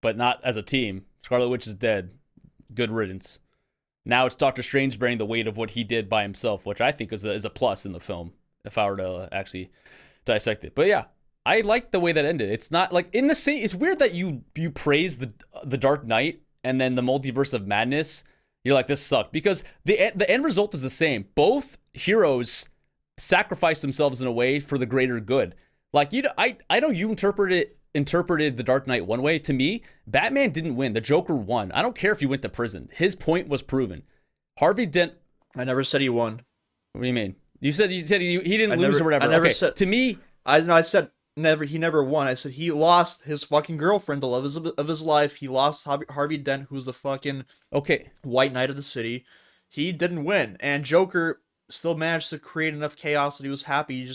[SPEAKER 1] but not as a team. Scarlet Witch is dead. Good riddance. Now it's Doctor Strange bearing the weight of what he did by himself, which I think is a plus in the film, if I were to actually dissect it. But yeah, I like the way that ended. It's not like in the same. It's weird that you praise the Dark Knight and then the Multiverse of Madness. You're like, this sucked, because the end result is the same. Both heroes sacrifice themselves in a way for the greater good. Like I know you interpreted the Dark Knight one way. To me, Batman didn't win. The Joker won. I don't care if he went to prison. His point was proven. Harvey Dent
[SPEAKER 3] I never said he won.
[SPEAKER 1] What do you mean? You said he didn't
[SPEAKER 3] I
[SPEAKER 1] lose
[SPEAKER 3] never-
[SPEAKER 1] or whatever.
[SPEAKER 3] I never
[SPEAKER 1] Okay,
[SPEAKER 3] said-
[SPEAKER 1] to me,
[SPEAKER 3] I said never. He never won. I said he lost his fucking girlfriend, the love of his life. He lost Harvey Dent, who's the fucking
[SPEAKER 1] okay,
[SPEAKER 3] White Knight of the city. He didn't win, and Joker still managed to create enough chaos that he was happy.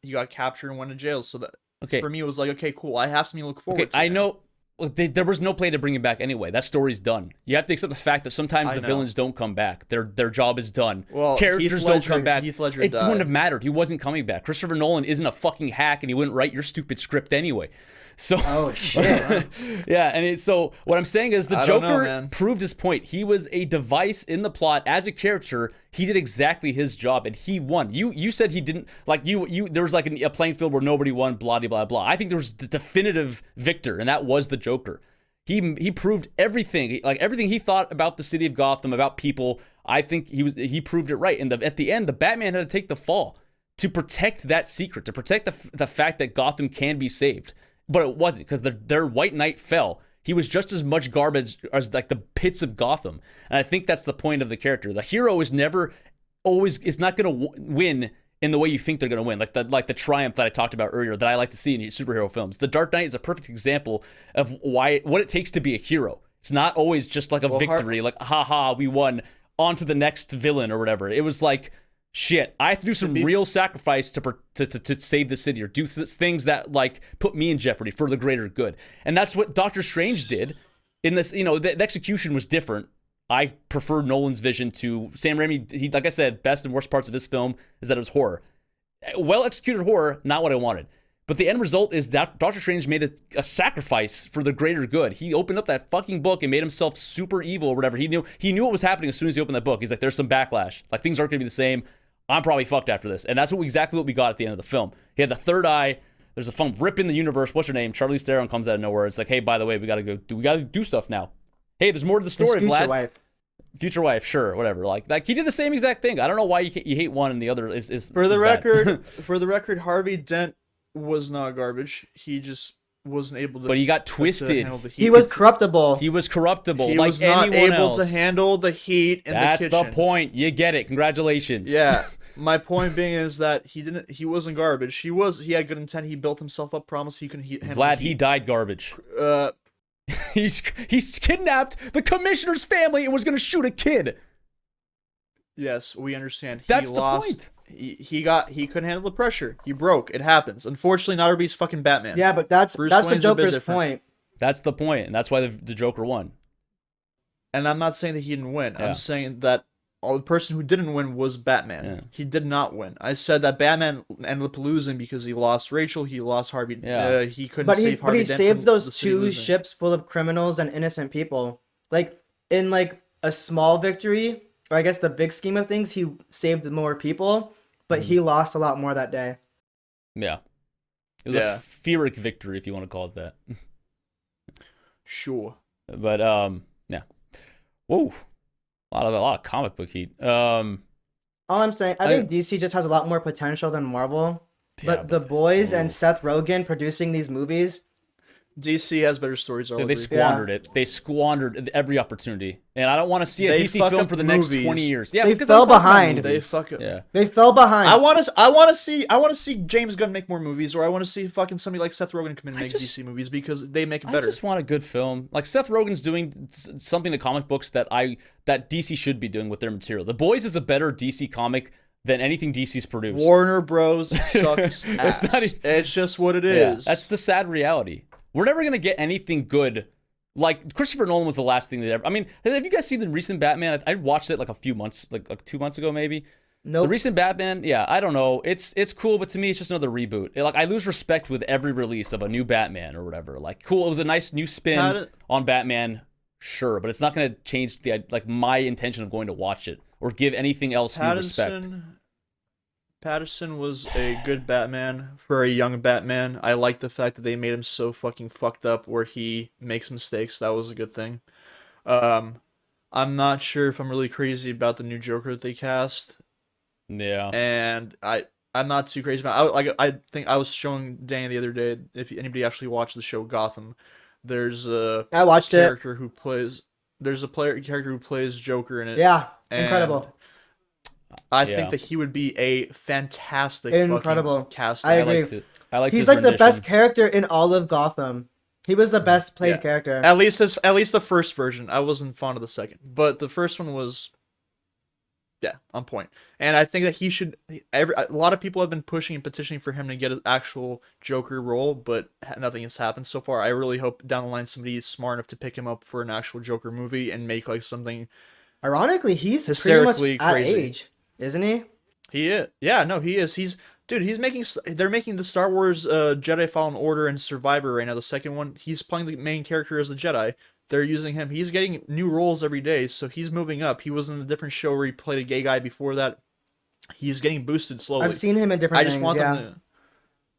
[SPEAKER 3] He got captured and went to jail. So that
[SPEAKER 1] okay.
[SPEAKER 3] for me it was like, okay, cool. I have something to look forward
[SPEAKER 1] Okay,
[SPEAKER 3] to.
[SPEAKER 1] I
[SPEAKER 3] now.
[SPEAKER 1] know. Look, there was no play to bring him back anyway. That story's done. You have to accept the fact that sometimes
[SPEAKER 3] I
[SPEAKER 1] the
[SPEAKER 3] know.
[SPEAKER 1] villains don't come back. Their job is done.
[SPEAKER 3] Well,
[SPEAKER 1] Characters
[SPEAKER 3] Heath
[SPEAKER 1] don't
[SPEAKER 3] Ledger-
[SPEAKER 1] come back.
[SPEAKER 3] Heath Ledger
[SPEAKER 1] It
[SPEAKER 3] died.
[SPEAKER 1] wouldn't have mattered. He wasn't coming back. Christopher Nolan isn't a fucking hack, and he wouldn't write your stupid script anyway. So
[SPEAKER 4] Oh shit.
[SPEAKER 1] yeah, and so what I'm saying is the
[SPEAKER 3] I don't know,
[SPEAKER 1] Joker
[SPEAKER 3] man.
[SPEAKER 1] proved his point. He was a device in the plot as a character. He did exactly his job, and he won. You said he didn't, like you. There was like a playing field where nobody won. Blah blah blah blah. I think there was the definitive victor, and that was the Joker. He proved everything, like everything he thought about the city of Gotham, about people. I think he proved it right. And at the end, the Batman had to take the fall to protect that secret, to protect the fact that Gotham can be saved. But it wasn't, because their White Knight fell. He was just as much garbage as like the pits of Gotham. And I think that's the point of the character. The hero is never always is not going to win in the way you think they're going to win. Like the triumph that I talked about earlier that I like to see in superhero films. The Dark Knight is a perfect example of what it takes to be a hero. It's not always just like a victory, like haha, we won, on to the next villain or whatever. It was like, shit, I have to do some real sacrifice to save the city, or do things that like put me in jeopardy for the greater good. And that's what Doctor Strange did in this. You know, the execution was different. I prefer Nolan's vision to Sam Raimi. He, like I said, best and worst parts of this film is that it was horror. Well executed horror, not what I wanted. But the end result is that Doctor Strange made a sacrifice for the greater good. He opened up that fucking book and made himself super evil or whatever. He knew what was happening as soon as he opened that book. He's like, there's some backlash. Like, things aren't going to be the same. I'm probably fucked after this. And that's exactly what we got at the end of the film. He had the third eye. There's a film ripping the universe. What's her name? Charlize Theron comes out of nowhere. It's like, hey, by the way, we got to do stuff now. Hey, there's more to the story,
[SPEAKER 4] His future
[SPEAKER 1] Vlad.
[SPEAKER 4] wife.
[SPEAKER 1] Future wife, sure, whatever. Like he did the same exact thing. I don't know why you hate one and the other is
[SPEAKER 3] For the
[SPEAKER 1] is bad.
[SPEAKER 3] record, Harvey Dent was not garbage. He just wasn't able to.
[SPEAKER 1] But he got
[SPEAKER 3] to
[SPEAKER 1] twisted.
[SPEAKER 3] handle the heat.
[SPEAKER 4] He was corruptible.
[SPEAKER 1] He was corruptible,
[SPEAKER 3] He
[SPEAKER 1] like
[SPEAKER 3] was not
[SPEAKER 1] anyone
[SPEAKER 3] able
[SPEAKER 1] else.
[SPEAKER 3] to handle the heat in
[SPEAKER 1] That's
[SPEAKER 3] the
[SPEAKER 1] the
[SPEAKER 3] kitchen.
[SPEAKER 1] point. You get it. Congratulations.
[SPEAKER 3] Yeah. My point being is that he wasn't garbage. He had good intent. He built himself up, promised he couldn't handle
[SPEAKER 1] Vlad,
[SPEAKER 3] the
[SPEAKER 1] he
[SPEAKER 3] heat.
[SPEAKER 1] died garbage.
[SPEAKER 3] He
[SPEAKER 1] He's kidnapped the commissioner's family and was gonna shoot a kid.
[SPEAKER 3] yes, we understand. He
[SPEAKER 1] That's the
[SPEAKER 3] lost.
[SPEAKER 1] point.
[SPEAKER 3] He couldn't handle the pressure. He broke. It happens. Unfortunately, not everybody's fucking Batman.
[SPEAKER 4] Yeah, but that's
[SPEAKER 3] Bruce
[SPEAKER 4] the
[SPEAKER 3] Wayne's a bit
[SPEAKER 4] Joker's
[SPEAKER 3] different.
[SPEAKER 4] point.
[SPEAKER 1] That's the point, and that's why the Joker won.
[SPEAKER 3] And I'm not saying that he didn't win.
[SPEAKER 1] Yeah.
[SPEAKER 3] I'm saying that the person who didn't win was Batman.
[SPEAKER 1] Yeah.
[SPEAKER 3] He did not win. I said that Batman ended up losing because he lost Rachel. He lost Harvey.
[SPEAKER 1] Yeah.
[SPEAKER 3] He couldn't
[SPEAKER 4] But he
[SPEAKER 3] save Harvey. Dent
[SPEAKER 4] saved
[SPEAKER 3] from
[SPEAKER 4] those
[SPEAKER 3] the city
[SPEAKER 4] two
[SPEAKER 3] losing.
[SPEAKER 4] ships full of criminals and innocent people. Like in like a small victory, or I guess the big scheme of things, he saved more people, but he lost a lot more that day.
[SPEAKER 1] Yeah. It was
[SPEAKER 3] Yeah.
[SPEAKER 1] a Pyrrhic victory, if you want to call it that.
[SPEAKER 3] Sure.
[SPEAKER 1] But yeah. Whoa. A lot of comic book heat.
[SPEAKER 4] All I'm saying, I think DC just has a lot more potential than Marvel.
[SPEAKER 1] Yeah,
[SPEAKER 4] But The Boys and Seth Rogen producing these movies,
[SPEAKER 3] DC has better stories. I'll
[SPEAKER 1] they
[SPEAKER 3] agree.
[SPEAKER 1] squandered it. They squandered every opportunity, and I don't want to see a
[SPEAKER 3] They
[SPEAKER 1] DC
[SPEAKER 3] fuck
[SPEAKER 1] film
[SPEAKER 3] up
[SPEAKER 1] for the next
[SPEAKER 3] movies.
[SPEAKER 1] 20 years. Yeah,
[SPEAKER 4] They
[SPEAKER 1] because
[SPEAKER 4] fell
[SPEAKER 1] I'm talking about
[SPEAKER 4] behind.
[SPEAKER 3] They
[SPEAKER 1] movies.
[SPEAKER 3] fuck up.
[SPEAKER 1] Yeah,
[SPEAKER 4] they fell behind.
[SPEAKER 3] I want to see James Gunn make more movies, or I want to see fucking somebody like Seth Rogen come in and make
[SPEAKER 1] just-
[SPEAKER 3] DC movies because they make it
[SPEAKER 1] I
[SPEAKER 3] better.
[SPEAKER 1] just want a good film. Like Seth Rogen's doing something to comic books that DC should be doing with their material. The Boys is a better DC comic than anything DC's produced.
[SPEAKER 3] Warner Bros. Sucks ass.
[SPEAKER 1] not
[SPEAKER 3] It's just what it
[SPEAKER 1] Yeah,
[SPEAKER 3] is.
[SPEAKER 1] that's the sad reality. We're never gonna get anything good. Like Christopher Nolan was the last thing that ever. I mean, have you guys seen the recent Batman? I watched it like a few months, like 2 months ago maybe.
[SPEAKER 4] Nope.
[SPEAKER 1] The recent Batman, yeah, I don't know. It's cool, but to me, it's just another reboot. Like I lose respect with every release of a new Batman or whatever. Like, cool, it was a nice new spin on Batman, sure, but it's not gonna change my intention of going to watch it or give anything else new respect.
[SPEAKER 3] Patterson was a good Batman for a young Batman. I like the fact that they made him so fucking fucked up where he makes mistakes. That was a good thing. I'm not sure if I'm really crazy about the new Joker that they cast,
[SPEAKER 1] Yeah,
[SPEAKER 3] and I'm not too crazy about. I think I was showing Danny the other day. If anybody actually watched the show Gotham, there's a
[SPEAKER 4] I watched it.
[SPEAKER 3] character who plays. There's a character who plays Joker in it.
[SPEAKER 4] Yeah,
[SPEAKER 3] and
[SPEAKER 4] incredible.
[SPEAKER 3] I
[SPEAKER 1] Yeah.
[SPEAKER 3] think that he would be a fantastic
[SPEAKER 4] Incredible.
[SPEAKER 3] fucking casting.
[SPEAKER 4] I
[SPEAKER 1] I
[SPEAKER 4] agree.
[SPEAKER 1] liked it. I liked
[SPEAKER 4] He's
[SPEAKER 1] his
[SPEAKER 4] like the best
[SPEAKER 1] rendition.
[SPEAKER 4] character in all of Gotham. He was the best played
[SPEAKER 3] Yeah.
[SPEAKER 4] character.
[SPEAKER 3] At least the first version. I wasn't fond of the second, but the first one was, yeah, on point. And I think that he should. A lot of people have been pushing and petitioning for him to get an actual Joker role, but nothing has happened so far. I really hope down the line somebody is smart enough to pick him up for an actual Joker movie and make like something.
[SPEAKER 4] Ironically, he's
[SPEAKER 3] Hysterically
[SPEAKER 4] pretty much
[SPEAKER 3] crazy.
[SPEAKER 4] at age, isn't he?
[SPEAKER 3] He is. Yeah, no, he is. He's making. They're making the Star Wars Jedi Fallen Order and Survivor right now. The second one, he's playing the main character as the Jedi. They're using him. He's getting new roles every day, so he's moving up. He was in a different show where he played a gay guy before that. He's getting boosted slowly.
[SPEAKER 4] I've seen him in different
[SPEAKER 3] I just
[SPEAKER 4] things.
[SPEAKER 3] want
[SPEAKER 4] Yeah.
[SPEAKER 3] them to.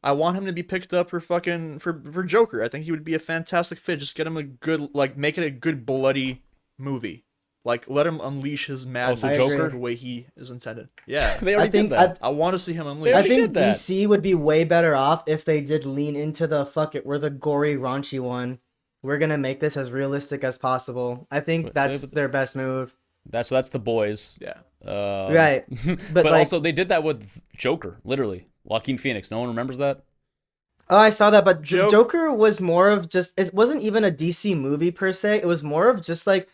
[SPEAKER 3] I want him to be picked up for fucking for Joker. I think he would be a fantastic fit. Just get him a good make it a good bloody movie. Like let him unleash his madness
[SPEAKER 1] for
[SPEAKER 4] Joker?
[SPEAKER 3] the way he is intended. Yeah.
[SPEAKER 1] They already
[SPEAKER 4] think
[SPEAKER 1] did that.
[SPEAKER 3] I want to see him unleash.
[SPEAKER 1] They
[SPEAKER 4] I
[SPEAKER 1] already
[SPEAKER 4] think
[SPEAKER 1] did that.
[SPEAKER 4] DC would be way better off if they did lean into the fuck it, we're the gory, raunchy one. We're gonna make this as realistic as possible. I think that's their best move.
[SPEAKER 1] That's the boys.
[SPEAKER 3] Yeah.
[SPEAKER 4] Right.
[SPEAKER 1] But
[SPEAKER 4] like,
[SPEAKER 1] also they did that with Joker, literally. Joaquin Phoenix. No one remembers that?
[SPEAKER 4] oh, I saw that, but
[SPEAKER 3] Joke-
[SPEAKER 4] Joker was more of just, it wasn't even a DC movie per se. It was more of just like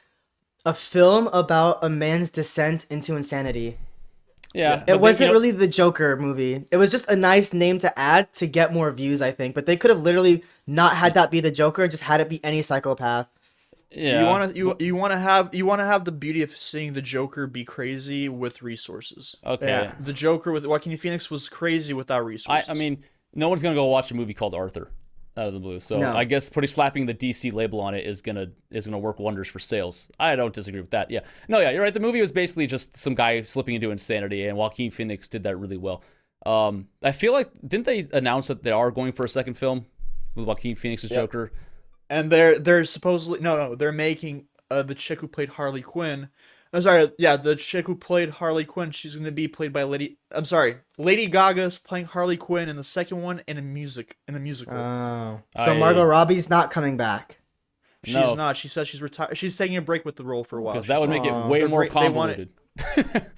[SPEAKER 4] a film about a man's descent into insanity.
[SPEAKER 1] Yeah.
[SPEAKER 3] It
[SPEAKER 1] but they-
[SPEAKER 4] It wasn't
[SPEAKER 1] you know-
[SPEAKER 4] really the Joker movie. It was just a nice name to add to get more views, I think. But they could have literally not had that be the Joker, just had it be any psychopath.
[SPEAKER 1] Yeah.
[SPEAKER 3] You want to have the beauty of seeing the Joker be crazy with resources.
[SPEAKER 1] Okay.
[SPEAKER 4] Yeah.
[SPEAKER 3] The Joker with Joaquin Phoenix was crazy without resources.
[SPEAKER 1] I mean, no one's gonna go watch a movie called Arthur out of the blue. So
[SPEAKER 4] No.
[SPEAKER 1] I guess slapping the DC label on it is gonna work wonders for sales. I don't disagree with that. Yeah. No, yeah, you're right. The movie was basically just some guy slipping into insanity, and Joaquin Phoenix did that really well. I feel like didn't they announce that they are going for a second film with Joaquin Phoenix's Joker?
[SPEAKER 3] and they're supposedly they're making the chick who played Harley Quinn. I'm sorry, yeah, the chick who played Harley Quinn, she's going to be played by Lady Gaga's playing Harley Quinn in the second one in a musical.
[SPEAKER 4] Oh.
[SPEAKER 1] I-
[SPEAKER 4] So Margot Robbie's not coming back.
[SPEAKER 3] She's
[SPEAKER 1] No.
[SPEAKER 3] not. She said she's retired. She's taking a break with the role for a while.
[SPEAKER 1] Because that would make it
[SPEAKER 4] Aw.
[SPEAKER 1] way
[SPEAKER 3] They're
[SPEAKER 1] more
[SPEAKER 3] great- they want it-
[SPEAKER 1] convoluted.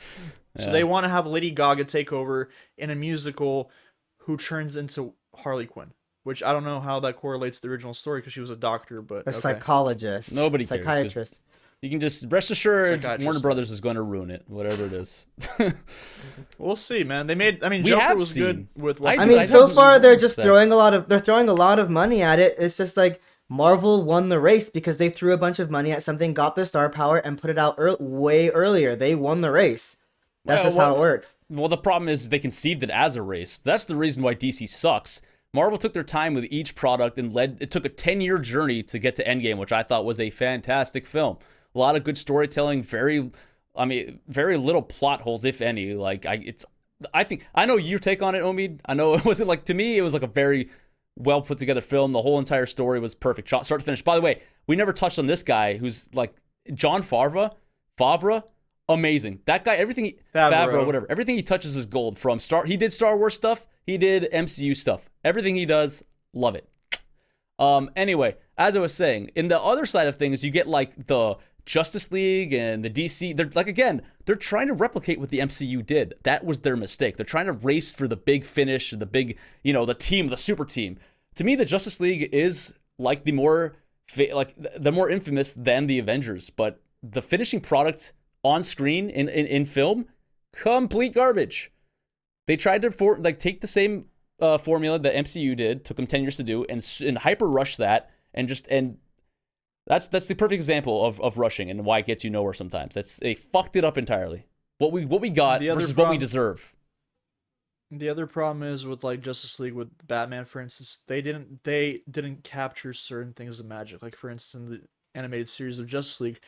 [SPEAKER 3] So they want to have Lady Gaga take over in a musical who turns into Harley Quinn, which I don't know how that correlates to the original story because she was a doctor, but
[SPEAKER 4] A
[SPEAKER 3] okay.
[SPEAKER 4] psychologist.
[SPEAKER 1] Nobody cares, 'cause-
[SPEAKER 4] Psychiatrist.
[SPEAKER 1] You can just rest assured
[SPEAKER 3] Psychiatrist.
[SPEAKER 1] Warner Brothers is going to ruin it, whatever it is.
[SPEAKER 3] We'll see, man. We
[SPEAKER 1] We
[SPEAKER 3] Joker
[SPEAKER 1] have
[SPEAKER 3] was good
[SPEAKER 1] seen.
[SPEAKER 3] with.
[SPEAKER 1] I
[SPEAKER 4] I
[SPEAKER 1] dude,
[SPEAKER 4] mean,
[SPEAKER 1] I
[SPEAKER 4] so
[SPEAKER 1] know
[SPEAKER 4] far
[SPEAKER 1] this
[SPEAKER 4] they're
[SPEAKER 1] is
[SPEAKER 4] just
[SPEAKER 1] that-
[SPEAKER 4] throwing a lot of money at it. It's just like Marvel won the race because they threw a bunch of money at something, got the star power, and put it out way earlier. They won the race. That's
[SPEAKER 1] Well,
[SPEAKER 4] just how
[SPEAKER 1] what-
[SPEAKER 4] it works.
[SPEAKER 1] Well, the problem is they conceived it as a race. That's the reason why DC sucks. Marvel took their time with each product and it took a 10-year journey to get to Endgame, which I thought was a fantastic film. A lot of good storytelling, very little plot holes, if any. I know your take on it, Omid. I know it wasn't to me, it was like a very well put together film. The whole entire story was perfect, start to finish. By the way, we never touched on this guy who's like John Favreau. Amazing. That guy, Favreau, whatever. Everything he touches is gold. He did Star Wars stuff. He did MCU stuff. Everything he does, love it. Anyway, as I was saying, in the other side of things, you get like the Justice League and the DC. They're trying to replicate what the MCU did. That was their mistake. They're trying to race for the big finish, the big, the team, the super team. To me, the Justice League is like the more infamous than the Avengers, but the finishing product on screen in film, complete garbage. They tried to take the same formula that MCU did, took them 10 years to do, and hyper rush that, and that's the perfect example of rushing and why it gets you nowhere sometimes. They fucked it up entirely. What we got versus what we deserve.
[SPEAKER 3] The other problem is with like Justice League with Batman, for instance, they didn't capture certain things of magic. Like for instance, in the animated series of Justice League,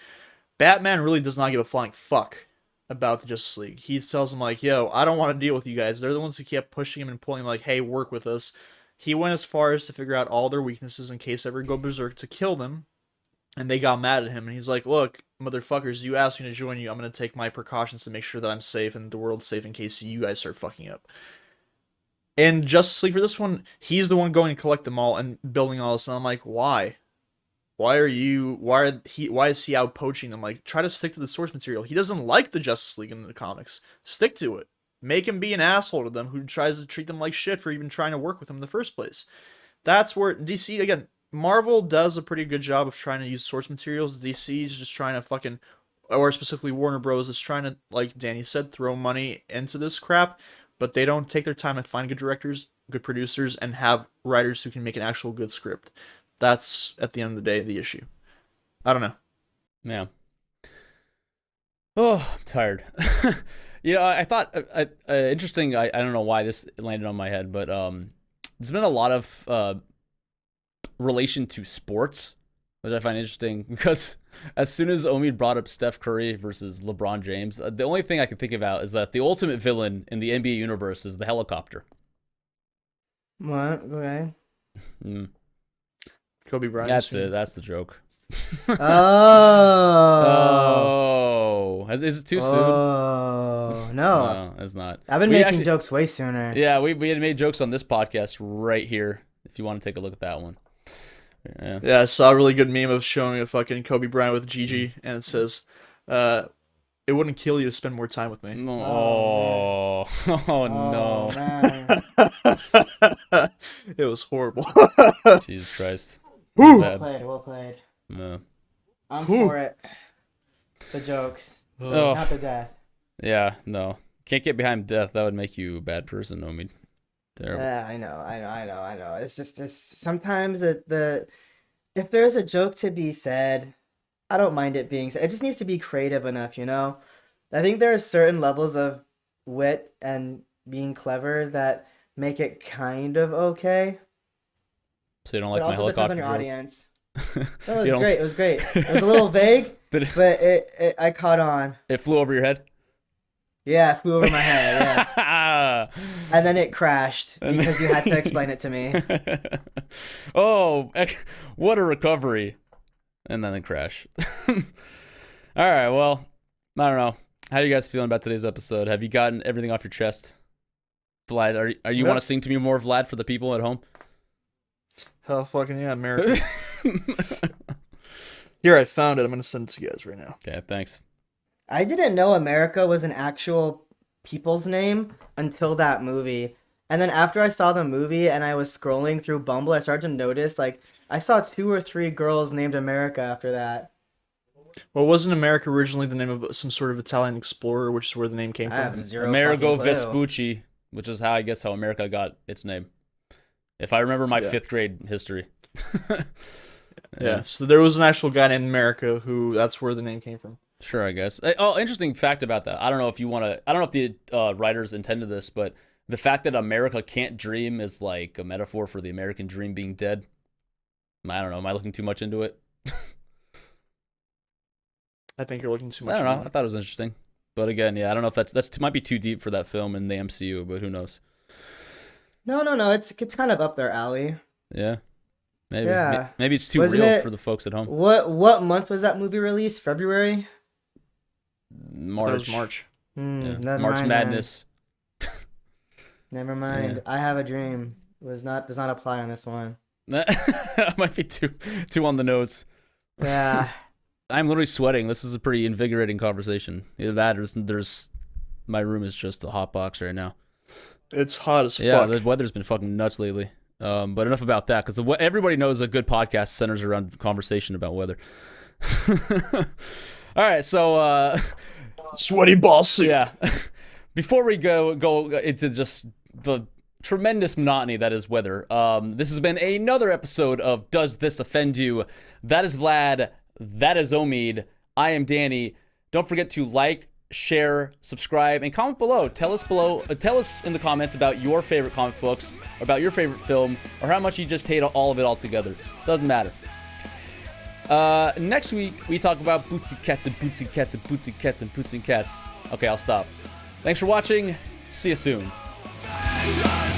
[SPEAKER 3] Batman really does not give a flying fuck about the Justice League. He tells them like, yo, I don't want to deal with you guys. They're the ones who kept pushing him and pulling him like, hey, work with us. He went as far as to figure out all their weaknesses in case they ever go berserk to kill them. And they got mad at him. And he's like, look, motherfuckers, you asked me to join you. I'm going to take my precautions to make sure that I'm safe and the world's safe in case you guys start fucking up. And Justice League for this one, he's the one going to collect them all and building all this. And I'm like, why? Why is he out poaching them? Like, try to stick to the source material. He doesn't like the Justice League in the comics. Stick to it. Make him be an asshole to them who tries to treat them like shit for even trying to work with him in the first place. That's where DC, again, Marvel does a pretty good job of trying to use source materials. DC is just trying to fucking, or specifically Warner Bros. Is trying to, like Danny said, throw money into this crap, but they don't take their time and find good directors, good producers, and have writers who can make an actual good script. That's, at the end of the day, the issue. I don't know.
[SPEAKER 1] Yeah. Oh, I'm tired. I thought interesting. I don't know why this landed on my head, but there's been a lot of relation to sports, which I find interesting because as soon as Omid brought up Steph Curry versus LeBron James, the only thing I can think about is that the ultimate villain in the NBA universe is the helicopter.
[SPEAKER 4] What? Okay.
[SPEAKER 3] Kobe Bryant.
[SPEAKER 1] That's it. That's the joke.
[SPEAKER 4] Oh.
[SPEAKER 1] Oh. Is it too soon?
[SPEAKER 4] Oh, no.
[SPEAKER 1] No, it's not.
[SPEAKER 4] I've been
[SPEAKER 1] We
[SPEAKER 4] making
[SPEAKER 1] actually-
[SPEAKER 4] jokes way sooner.
[SPEAKER 1] Yeah, we had made jokes on this podcast right here. If you want to take a look at that one. Yeah.
[SPEAKER 3] Yeah, I saw a really good meme of showing a fucking Kobe Bryant with Gigi, and it says, it wouldn't kill you to spend more time with me.
[SPEAKER 1] Oh, no.
[SPEAKER 4] Man.
[SPEAKER 3] It was horrible.
[SPEAKER 1] Jesus Christ.
[SPEAKER 4] Well
[SPEAKER 1] Bad.
[SPEAKER 4] played, well played.
[SPEAKER 1] No.
[SPEAKER 4] I'm for it. The jokes,
[SPEAKER 1] Oh,
[SPEAKER 4] not the death.
[SPEAKER 1] yeah, no. Can't get behind death. That would make you a bad person, Omid. Terrible.
[SPEAKER 4] Yeah, I know. It's just sometimes if there's a joke to be said, I don't mind it being said. It just needs to be creative enough, you know? I think there are certain levels of wit and being clever that make it kind of okay.
[SPEAKER 1] So you don't
[SPEAKER 4] But
[SPEAKER 1] like
[SPEAKER 4] it
[SPEAKER 1] my
[SPEAKER 4] also depends
[SPEAKER 1] helicopter
[SPEAKER 4] on your
[SPEAKER 1] joke?
[SPEAKER 4] audience. No,
[SPEAKER 1] You
[SPEAKER 4] it was
[SPEAKER 1] don't-
[SPEAKER 4] great. It was great. It was a little vague,
[SPEAKER 1] Did it,
[SPEAKER 4] but I caught on.
[SPEAKER 1] it flew over your head?
[SPEAKER 4] Yeah, it flew over my head, yeah. And then it crashed
[SPEAKER 1] And-
[SPEAKER 4] because you had to explain it to me.
[SPEAKER 1] Oh, what a recovery. And then it crashed. All right, well, I don't know. How are you guys feeling about today's episode? Have you gotten everything off your chest? Vlad, are you
[SPEAKER 3] Yep.
[SPEAKER 1] want to sing to me more, Vlad, for the people at home?
[SPEAKER 3] Hell fucking yeah, America. Here, I found it. I'm going to send it to you guys right now.
[SPEAKER 1] Okay, thanks.
[SPEAKER 4] I didn't know America was an actual people's name until that movie. And then after I saw the movie and I was scrolling through Bumble, I started to notice, like, I saw 2 or 3 girls named America after that.
[SPEAKER 3] Well, wasn't America originally the name of some sort of Italian explorer, which is where the name came
[SPEAKER 4] I have
[SPEAKER 3] from?
[SPEAKER 4] zero
[SPEAKER 1] Amerigo
[SPEAKER 4] fucking clue.
[SPEAKER 1] Vespucci, which is how America got its name. If I remember my
[SPEAKER 3] Yeah.
[SPEAKER 1] 5th grade history.
[SPEAKER 3] Yeah, so there was an actual guy named America who that's where the name came from.
[SPEAKER 1] Sure, I guess. Oh, interesting fact about that. I don't know if the writers intended this, but the fact that America can't dream is like a metaphor for the American dream being dead. I don't know. Am I looking too much into it?
[SPEAKER 3] I think you're looking too much.
[SPEAKER 1] I don't know.
[SPEAKER 3] into
[SPEAKER 1] I thought it was interesting. But again, yeah, I don't know if that's might be too deep for that film in the MCU, but who knows?
[SPEAKER 4] No, it's kind of up their alley.
[SPEAKER 1] Yeah. Maybe.
[SPEAKER 4] Yeah.
[SPEAKER 1] Maybe it's too
[SPEAKER 4] Wasn't
[SPEAKER 1] real
[SPEAKER 4] it-
[SPEAKER 1] for the folks at home.
[SPEAKER 4] What month was that movie released? February?
[SPEAKER 3] That
[SPEAKER 1] March.
[SPEAKER 3] was March.
[SPEAKER 1] Yeah.
[SPEAKER 4] Never
[SPEAKER 1] March
[SPEAKER 4] mind, then.
[SPEAKER 1] Madness.
[SPEAKER 4] Never mind.
[SPEAKER 1] Yeah.
[SPEAKER 4] I have a dream. Does not apply on this one.
[SPEAKER 1] That might be too on the nose.
[SPEAKER 4] Yeah.
[SPEAKER 1] I'm literally sweating. This is a pretty invigorating conversation. Either that or there's my room is just a hot box right now.
[SPEAKER 3] It's hot as
[SPEAKER 1] Yeah,
[SPEAKER 3] fuck.
[SPEAKER 1] the weather's been fucking nuts lately. But enough about that, because everybody knows a good podcast centers around conversation about weather. All right, so
[SPEAKER 3] Sweaty ball suit.
[SPEAKER 1] yeah, before we go into just the tremendous monotony that is weather, this has been another episode of Does This Offend You? That is Vlad. That is Omid. I am Danny. Don't forget to like, share, subscribe, and comment below. Tell us in the comments about your favorite comic books, about your favorite film, or how much you just hate all of it altogether. Doesn't matter. Next week, we talk about bootsy cats and bootsy cats and bootsy cats and bootsy cats. Okay, I'll stop. Thanks for watching. See you soon.
[SPEAKER 2] Just